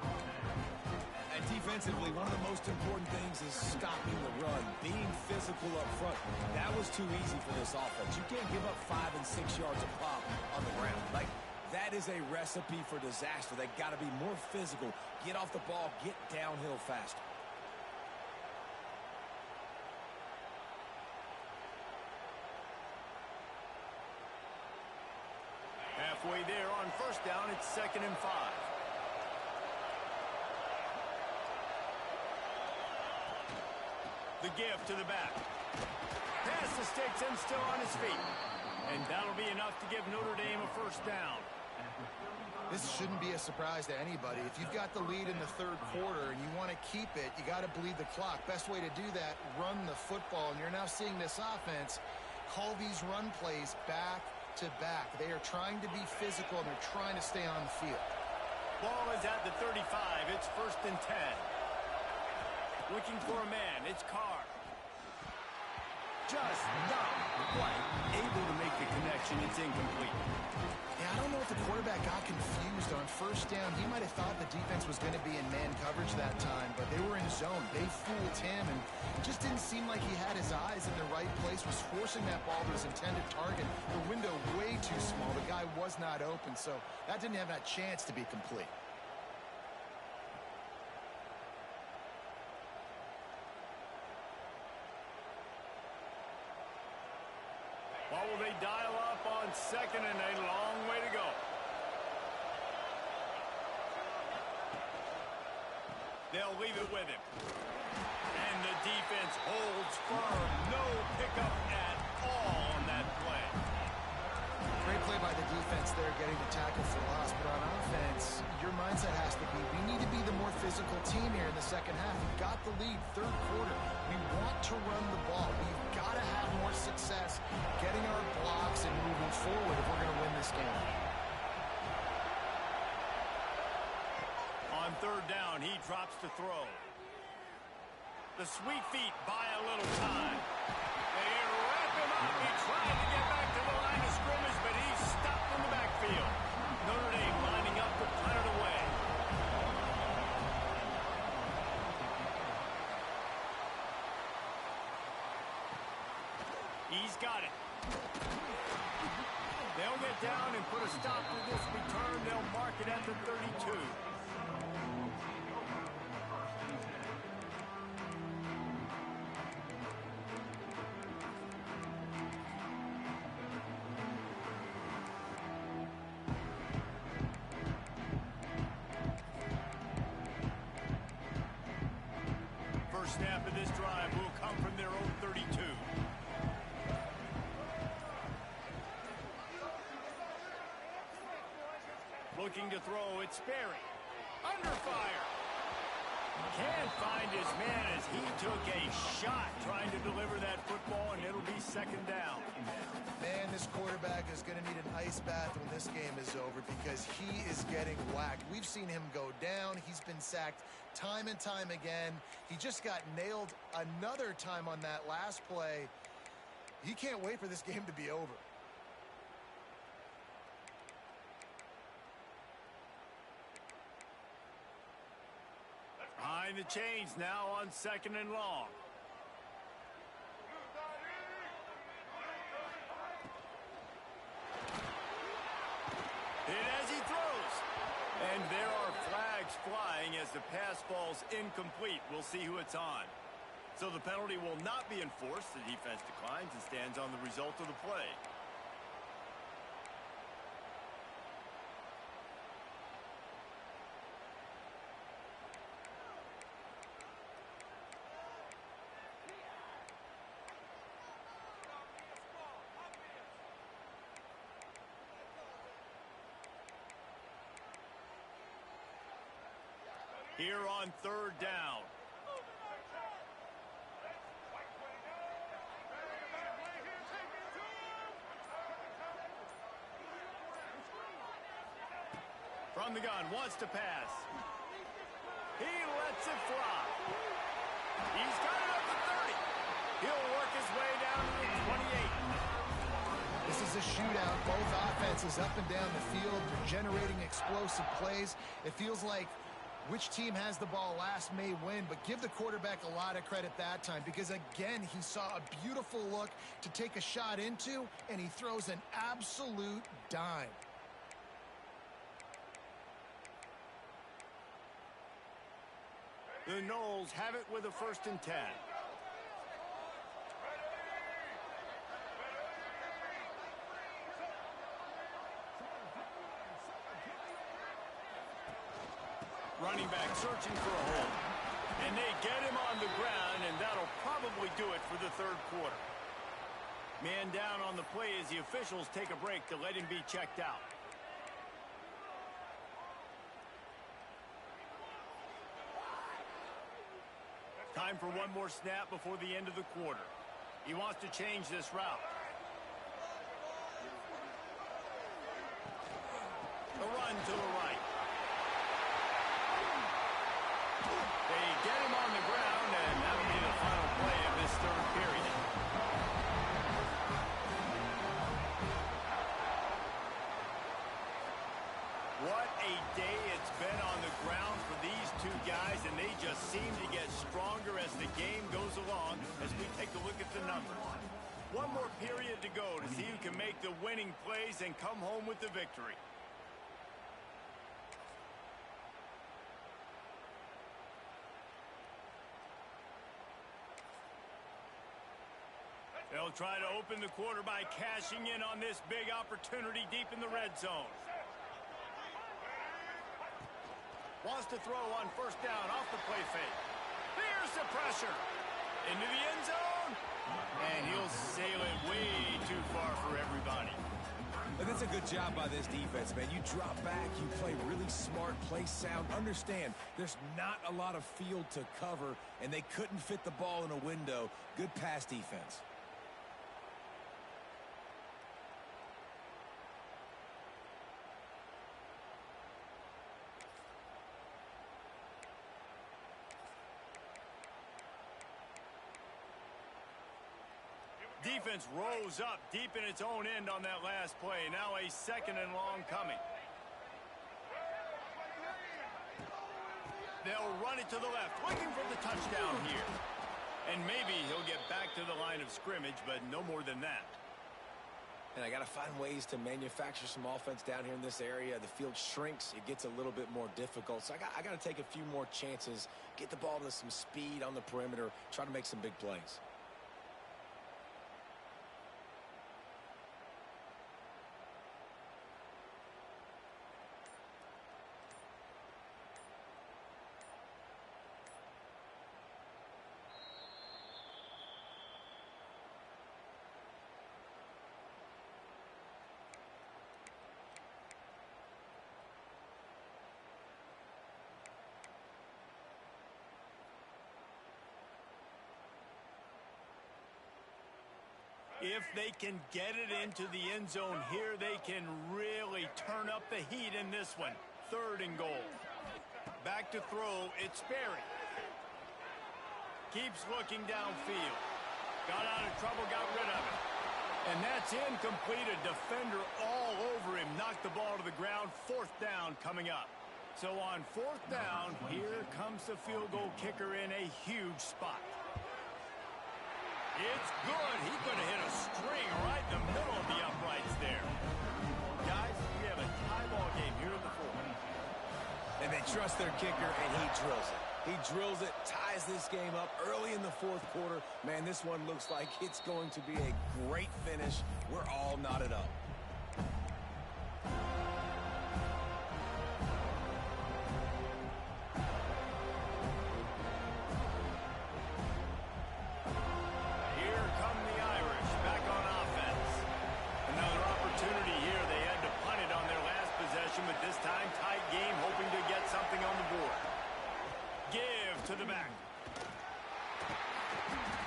S2: And defensively, one of the most important things is stopping the run, being physical up front. That was too easy for this offense. You can't give up 5 and 6 yards of pop on the ground. Like, that is a recipe for disaster. They got to be more physical, get off the ball, get downhill faster.
S1: Halfway there on first down, it's 2nd and 5. The give to the back. Pass the sticks and still on his feet. And that'll be enough to give Notre Dame a first down.
S3: This shouldn't be a surprise to anybody. If you've got the lead in the third quarter and you want to keep it, you got to bleed the clock. Best way to do that, run the football. And you're now seeing this offense call these run plays back to back. They are trying to be physical and they're trying to stay on the field.
S1: Ball is at the 35. It's 1st and 10. Looking for a man. It's Carr. Just not quite able to make the connection. It's incomplete.
S3: Yeah, I don't know if the quarterback got confused on first down. He might have thought the defense was going to be in man coverage that time, but they were in zone. They fooled him, and it just didn't seem like he had his eyes in the right place, was forcing that ball to his intended target. The window way too small. The guy was not open, so that didn't have that chance to be complete.
S1: What will they dial up on 2nd and a long way to go? They'll leave it with him. And the defense holds firm. No pickup at all on that play.
S3: Great play by the defense there, getting the tackle for loss. But on offense, your mindset has to be, we need to be the more physical team here in the second half. We've got the lead, third quarter. We want to run the ball. We've got to have more success getting our blocks and moving forward if we're going to win this game.
S1: On 3rd down, he drops to throw. The sweet feet buy a little time. They wrap him up. He tried to get back to the line of scrimmage, but he's stopped in the backfield. Notre Dame lining up to punt it away. He's got it. They'll get down and put a stop to this return. They'll mark it at the 32. First snap of this drive will come from their own 32. Looking to throw, it's Sperry. Under fire. Can't find his man as he took a shot trying to deliver that football, and it'll be 2nd down.
S3: Man, this quarterback is going to need an ice bath when this game is over because he is getting whacked. We've seen him go down. He's been sacked time and time again. He just got nailed another time on that last play. He can't wait for this game to be over.
S1: Behind the chains now on 2nd and long. Hit as he throws. And there are flags flying as the pass falls incomplete. We'll see who it's on. So the penalty will not be enforced. The defense declines and stands on the result of the play. Here on 3rd down. From the gun, wants to pass. He lets it fly. He's got it up to 30. He'll work his way down to the 28.
S3: This is a shootout. Both offenses up and down the field. They're generating explosive plays. It feels like which team has the ball last may win, but give the quarterback a lot of credit that time because, again, he saw a beautiful look to take a shot into, and he throws an absolute dime.
S1: The Noles have it with a 1st and 10. Running back searching for a hole. And they get him on the ground, and that'll probably do it for the 3rd quarter. Man down on the play as the officials take a break to let him be checked out. Time for one more snap before the end of the quarter. He wants to change this route. The run to the right. They get him on the ground, and that'll be the final play of this 3rd period. What a day it's been on the ground for these two guys, and they just seem to get stronger as the game goes along as we take a look at the numbers. One more period to go to see who can make the winning plays and come home with the victory. They'll try to open the quarter by cashing in on this big opportunity deep in the red zone. Wants to throw on 1st down off the play fake. Here's the pressure. Into the end zone. And he'll sail it way too far for everybody.
S2: But that's a good job by this defense, man. You drop back, you play really smart, play sound. Understand, there's not a lot of field to cover, and they couldn't fit the ball in a window. Good pass defense.
S1: Defense rose up deep in its own end on that last play. Now a 2nd and long coming. They'll run it to the left, looking for the touchdown here. And maybe he'll get back to the line of scrimmage, but no more than that.
S2: And I got to find ways to manufacture some offense down here in this area. The field shrinks. It gets a little bit more difficult. So I got to take a few more chances, get the ball to some speed on the perimeter, try to make some big plays.
S1: If they can get it into the end zone here, they can really turn up the heat in this one. 3rd and goal. Back to throw, it's Sperry. Keeps looking downfield. Got out of trouble, got rid of it. And that's incomplete. A defender all over him. Knocked the ball to the ground. 4th down coming up. So on 4th down, here comes the field goal kicker in a huge spot. It's good. He could have hit a string right in the middle of the uprights there. Guys, we have a tie ball game here in the 4th.
S2: And they trust their kicker, and he drills it. He drills it, ties this game up early in the 4th quarter. Man, this one looks like it's going to be a great finish. We're all knotted up.
S1: But this time, tight game, hoping to get something on the board. Give to the back.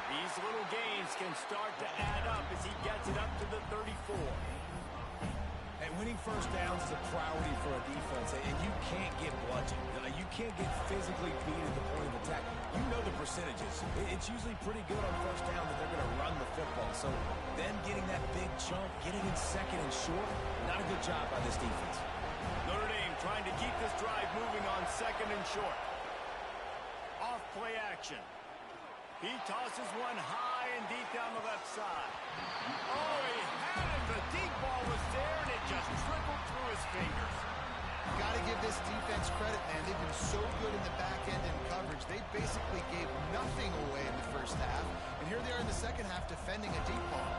S1: These little gains can start to add up as he gets it up to the 34.
S2: And winning first downs is a priority for a defense, and you can't get bludgeoned. You can't get physically beat at the point of attack. You know the percentages. It's usually pretty good on first down that they're going to run the football. So then getting that big chunk, get it in second and short, not a good job by this defense.
S1: Notre Dame trying to keep this drive moving on second and short. Off play action. He tosses one high and deep down the left side. Oh, he had it. The deep ball was there, and it just trickled through his fingers.
S3: Got to give this defense credit, man. They've been so good in the back end in coverage. They basically gave nothing away in the first half. And here they are in the second half defending a deep ball.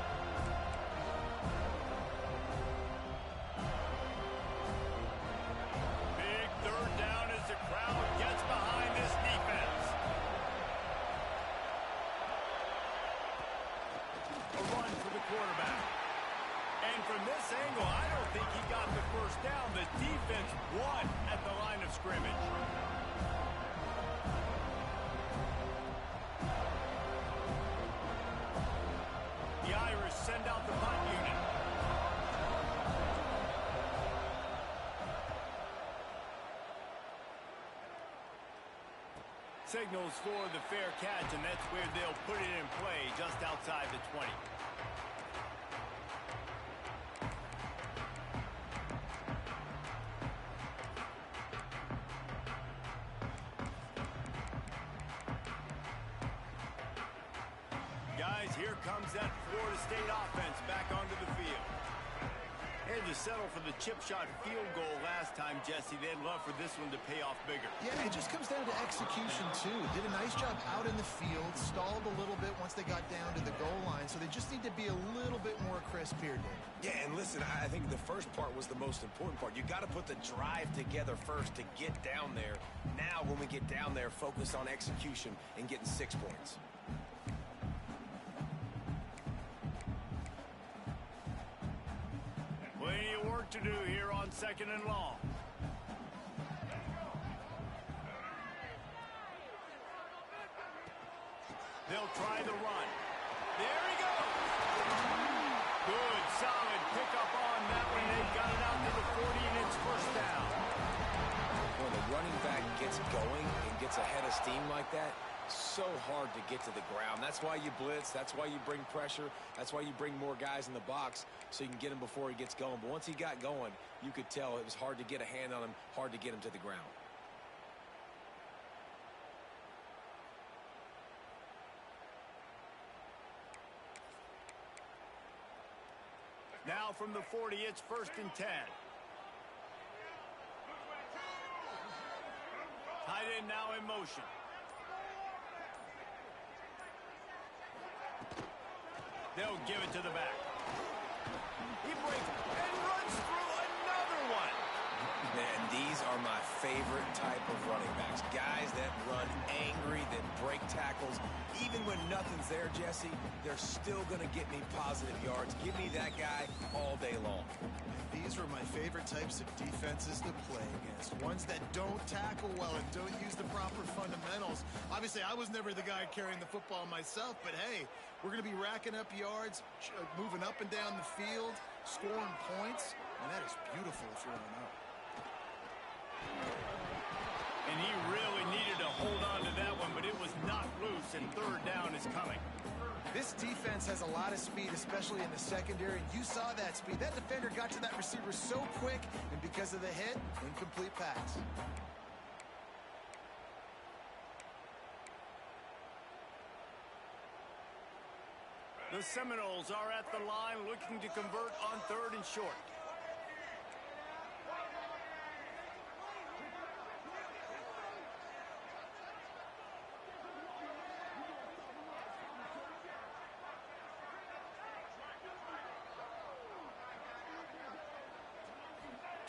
S1: Big third down as the crowd gets behind this defense. A run for the quarterback. And from this angle, I don't think he got the first down. The defense won at the line of scrimmage. The Irish send out the punt unit. Signals for the fair catch, and that's where they'll put it in play just outside the 20. Guys, here comes that Florida State offense back onto the field. Had to settle for the chip shot field goal last time, Jesse. They'd love for this one to pay off bigger.
S3: Yeah, it just comes down to execution, too. Did a nice job out in the field, stalled a little bit once they got down to the goal line, so they just need to be a little bit more crisp here, Dave.
S2: Yeah, and listen, I think the first part was the most important part. You got to put the drive together first to get down there. Now, when we get down there, focus on execution and getting 6 points.
S1: Plenty of work to do here on second and long. They'll try the run. There he goes. Good, solid pickup on that one. They've got it out to the 40, and it's first down.
S2: When the running back gets going and gets ahead of steam like that, so hard to get to the ground. That's why you blitz. That's why you bring pressure. That's why you bring more guys in the box so you can get him before he gets going. But once he got going, you could tell it was hard to get a hand on him, hard to get him to the ground.
S1: Now from the 40, it's first and 10. Tight end now in motion. They'll give it to the back. He breaks and runs through another one.
S2: Man, these are my favorite type of running backs. Guys that run angry, that break tackles. Even when nothing's there, Jesse, they're still going to get me positive yards. Give me that guy all day long.
S3: These are my favorite types of defenses to play against. Ones that don't tackle well and don't use the proper fundamentals. Obviously, I was never the guy carrying the football myself, but hey, we're going to be racking up yards, moving up and down the field, scoring points, and that is beautiful if you're on up.
S1: And he really needed to hold on to that one, but it was knocked loose, and third down is coming.
S3: This defense has a lot of speed, especially in the secondary. You saw that speed. That defender got to that receiver so quick, and because of the hit, incomplete pass.
S1: The Seminoles are at the line looking to convert on third and short.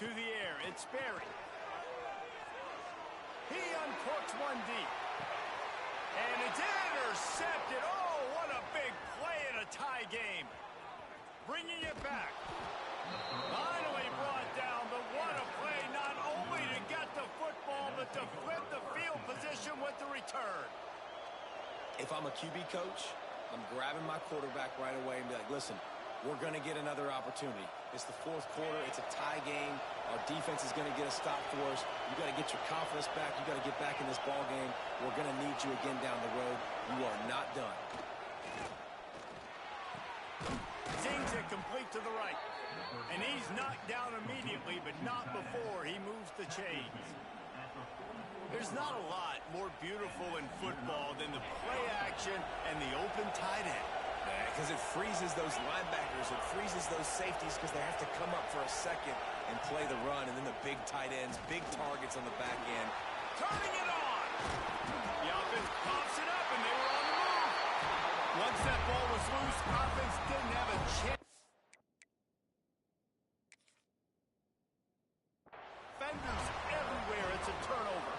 S1: To the air, it's Berry. He uncorks one deep. And it's intercepted. Oh, what a big play in a tie game. Bringing it back. Finally brought down, but what a play, not only to get the football, but to flip the field position with the return.
S2: If I'm a QB coach, I'm grabbing my quarterback right away and be like, listen, we're going to get another opportunity. It's the fourth quarter. It's a tie game. Our defense is going to get a stop for us. You got to get your confidence back. You got to get back in this ball game. We're going to need you again down the road. You are not done.
S1: Zings it complete to the right. And he's knocked down immediately, but not before he moves the chains. There's not a lot more beautiful in football than the play action and the open tight end.
S2: Because it freezes those linebackers. It freezes those safeties because they have to come up for a second and play the run. And then the big tight ends, big targets on the back end.
S1: Turning it on. The offense pops it up, and they were on the move. Once that ball was loose, offense didn't have a chance. Fenders everywhere. It's a turnover.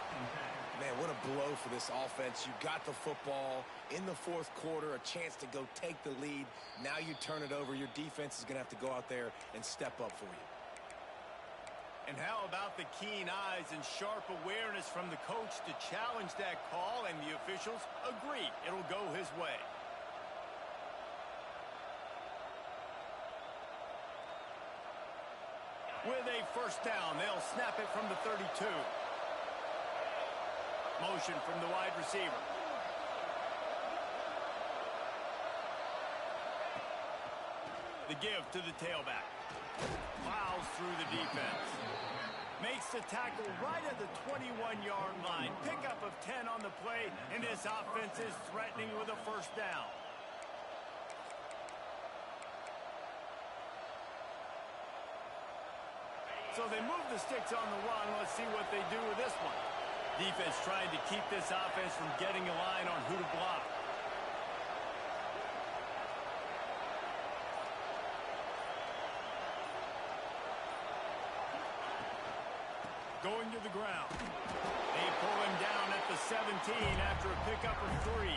S2: Man, what a blow for this offense. You got the football in the fourth quarter, a chance to go take the lead. Now you turn it over. Your defense is going to have to go out there and step up for you.
S1: And how about the keen eyes and sharp awareness from the coach to challenge that call, and the officials agree it'll go his way. With a first down, they'll snap it from the 32. Motion from the wide receiver. The give to the tailback. Plows through the defense. Makes the tackle right at the 21-yard line. Pickup of 10 on the play, and this offense is threatening with a first down. So they move the sticks on the run. Let's see what they do with this one. Defense trying to keep this offense from getting a line on who to block. Going to the ground. They pull him down at the 17 after a pickup of 3.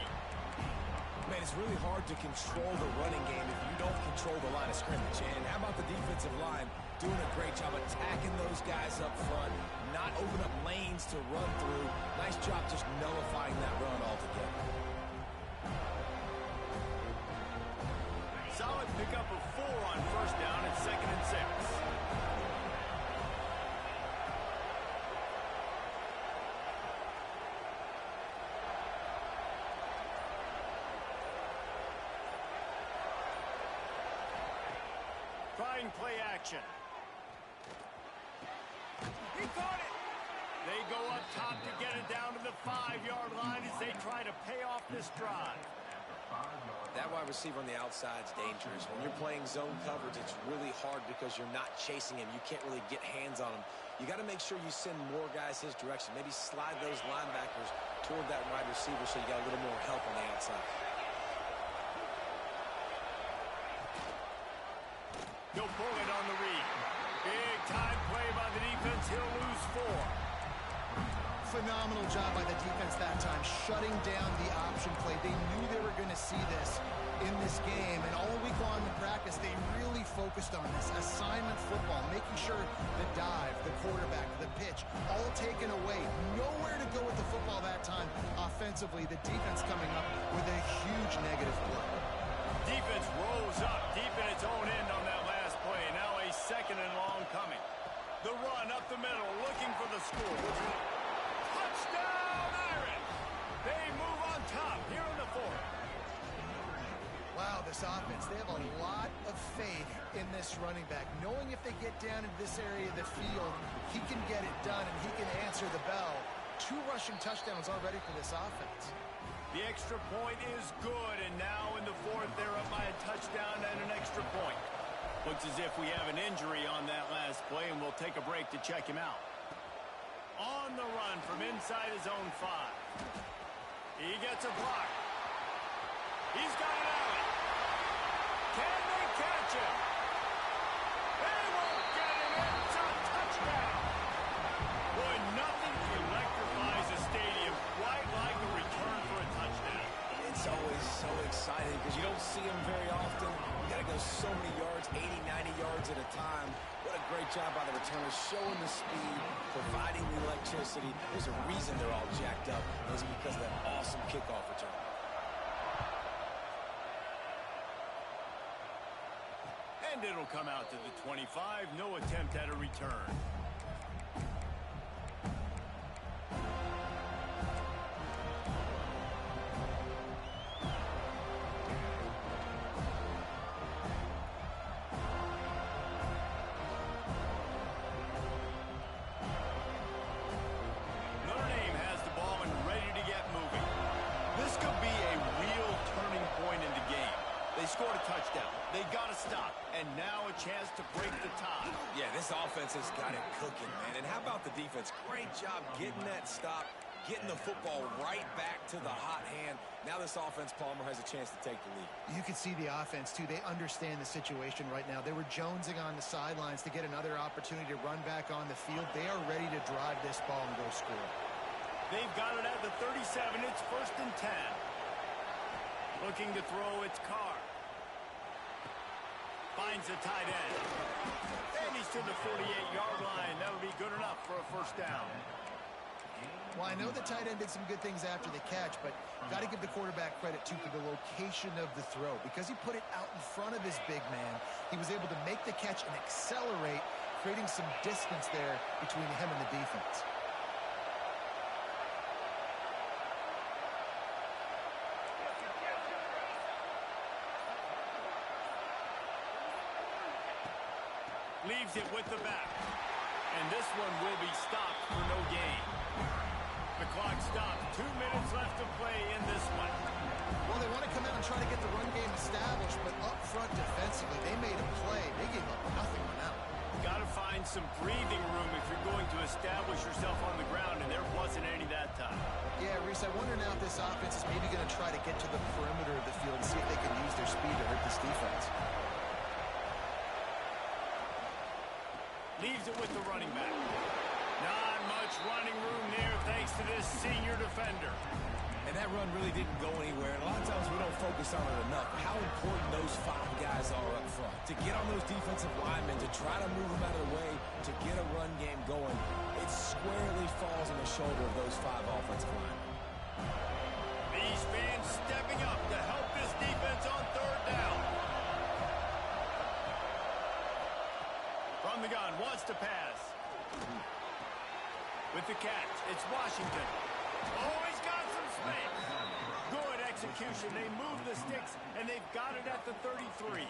S2: Man, it's really hard to control the running game if you don't control the line of scrimmage. And how about the defensive line doing a great job attacking those guys up front, not open up lanes to run through. Nice job just nullifying that run altogether.
S1: Solid pickup of 4 on first down at 2nd and 6. Trying play action. He caught it. They go up top to get it down to the 5-yard line as they try to pay off this drive.
S2: That wide receiver on the outside is dangerous. When you're playing zone coverage, it's really hard because you're not chasing him. You can't really get hands on him. You got to make sure you send more guys his direction. Maybe slide those linebackers toward that wide receiver so you got a little more help on the outside.
S1: He'll pull it on the read. Big time play by the defense. He'll lose 4.
S3: Phenomenal job by the defense that time, shutting down the option play. They knew they were going to see this in this game, and all week long in practice, they really focused on this assignment football, making sure the dive, the quarterback, the pitch, all taken away. Nowhere to go with the football that time offensively. The defense coming up with a huge negative play.
S1: Defense rolls up deep in its own end on that last play. Now a 2nd and long coming. The run up the middle, looking for the score. Touchdown, Irish! They move on top here in the 4th.
S3: Wow, this offense, they have a lot of faith in this running back, knowing if they get down into this area of the field, he can get it done and he can answer the bell. 2 rushing touchdowns already for this offense.
S1: The extra point is good, and now in the 4th, they're up by a touchdown and an extra point. Looks as if we have an injury on that last play, and we'll take a break to check him out. On the run from inside his own 5. He gets a block. He's got it out. Can they catch him? They won't get him. It's a touchdown. Boy, nothing electrifies a stadium quite like a return for a touchdown.
S2: It's always so exciting because you don't see them very often. You got to go so many yards, 80, 90 yards at a time. What a great job by the returners, showing the speed, providing the electricity. There's a reason they're all jacked up. It's because of that awesome kickoff return.
S1: will come out to the 25. No attempt at a return. Notre Dame has the ball and ready to get moving. This could be a real turning point in the game. They scored a touchdown. They got to stop. And now a chance to break the tie.
S2: Yeah, this offense has got it cooking, man. And how about the defense? Great job getting that stop, getting the football right back to the hot hand. Now this offense, Palmer, has a chance to take the lead.
S3: You can see the offense, too. They understand the situation right now. They were jonesing on the sidelines to get another opportunity to run back on the field. They are ready to drive this ball and go score.
S1: They've got it at the 37. It's 1st and 10. Looking to throw, it's Carr. Finds a tight end. And he's to the 48-yard line. That'll be good enough for a first down.
S3: Well, I know the tight end did some good things after the catch, but got to give the quarterback credit, too, for the location of the throw. Because he put it out in front of his big man, he was able to make the catch and accelerate, creating some distance there between him and the defense.
S1: Leaves it with the back. And this one will be stopped for no gain. The clock stops. 2 minutes left to play in this one.
S3: Well, they want to come out and try to get the run game established, but up front defensively, they made a play. They gave up nothing on that one.
S1: Got to find some breathing room if you're going to establish yourself on the ground, and there wasn't any that time.
S3: Yeah, Reese, I wonder now if this offense is maybe going to try to get to the perimeter of the field and see if they can use their speed to hurt this defense.
S1: Leaves it with the running back. Not much running room there thanks to this senior defender.
S2: And that run really didn't go anywhere. And a lot of times we don't focus on it enough. How important those 5 guys are up front. To get on those defensive linemen, to try to move them out of the way, to get a run game going, it squarely falls on the shoulder of those 5 offensive linemen.
S1: These fans stepping up to help this defense on 3rd down. From the gun, wants to pass. With the catch, it's Washington. Oh, he's got some space. Good execution. They move the sticks, and they've got it at the 33.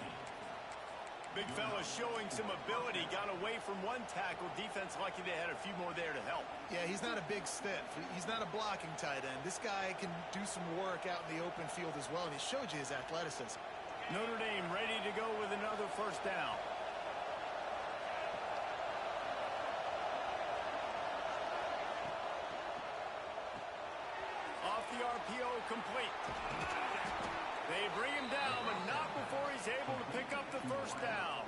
S1: Big fella showing some ability. Got away from one tackle. Defense lucky they had a few more there to help.
S3: Yeah, he's not a big stiff. He's not a blocking tight end. This guy can do some work out in the open field as well, and he showed you his athleticism.
S1: Notre Dame ready to go with another first down. The RPO complete. They bring him down, but not before he's able to pick up the first down.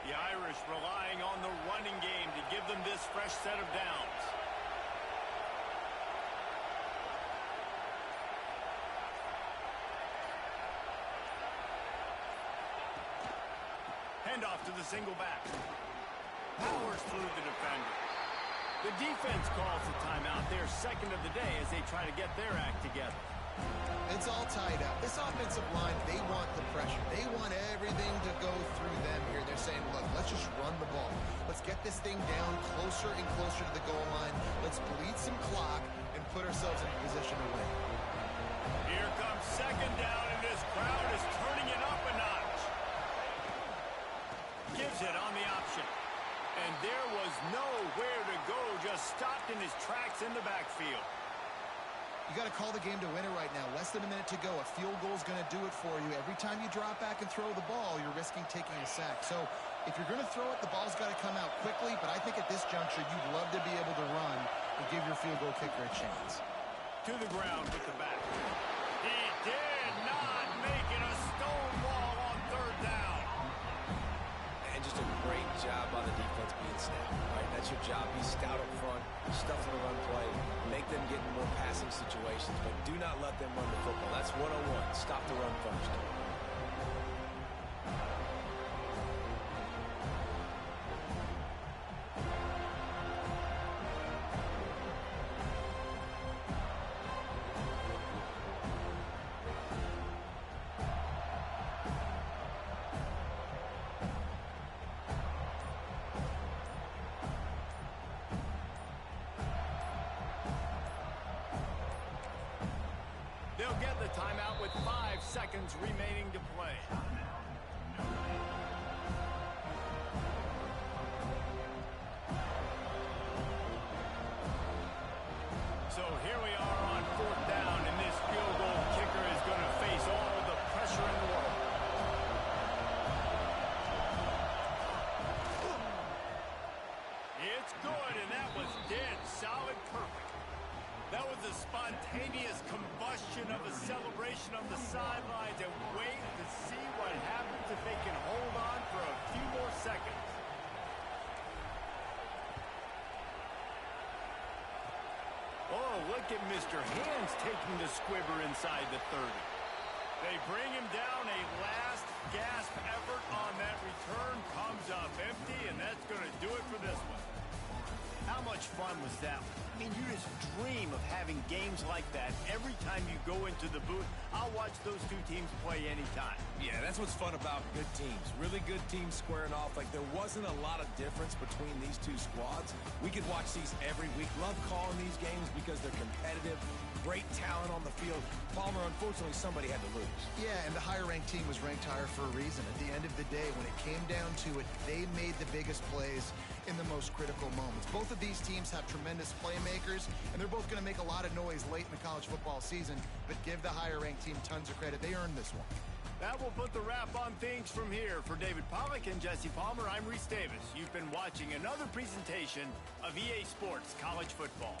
S1: The Irish relying on the running game to give them this fresh set of downs. Handoff to the single back. Powers through the defender. The defense calls the timeout. Their 2nd of the day as they try to get their act together.
S3: It's all tied up. This offensive line, they want the pressure. They want everything to go through them here. They're saying, look, let's just run the ball. Let's get this thing down closer and closer to the goal line. Let's bleed some clock and put ourselves in a position to win.
S1: Here comes 2nd down, and this crowd is turning it up a notch. Gives it on the option. And there was nowhere to go, just stopped in his tracks in the backfield.
S3: You got to call the game to win it right now. Less than a minute to go. A field goal is going to do it for you. Every time you drop back and throw the ball, you're risking taking a sack. So if you're going to throw it, the ball's got to come out quickly. But I think at this juncture, you'd love to be able to run and give your field goal kicker a chance.
S1: To the ground with the back. He did not make it. A stone wall on 3rd down.
S2: And just a great job on the defense being stout, right? That's your job. Be stout up front, stuff in the run play, make them get in more passing situations, but do not let them run the football. That's 101. Stop the run first.
S1: They'll get the timeout with 5 seconds remaining to play. So here we are on 4th down, and this field goal kicker is going to face all the pressure in the world. It's good, and that was dead solid perfect. That was a spontaneous combustion of a celebration on the sidelines, and wait to see what happens if they can hold on for a few more seconds. Oh, look at Mr. Hands taking the squibber inside the 30. They bring him down. A last gasp effort on that return comes up empty, and that's going to do it for this one. How much fun was that one? I mean, you just dream of having games like that every time you go into the booth. I'll watch those two teams play anytime.
S2: Yeah, that's what's fun about good teams. Really good teams squaring off. Like, there wasn't a lot of difference between these two squads. We could watch these every week. Love calling these games because they're competitive. Great talent on the field. Palmer, unfortunately, somebody had to lose.
S3: Yeah, and the higher-ranked team was ranked higher for a reason. At the end of the day, when it came down to it, they made the biggest plays in the most critical moments. Both of these teams have tremendous playmakers, and they're both going to make a lot of noise late in the college football season, but give the higher-ranked team tons of credit. They earned this one.
S1: That will put the wrap on things from here. For David Pollack and Jesse Palmer, I'm Reese Davis. You've been watching another presentation of EA Sports College Football.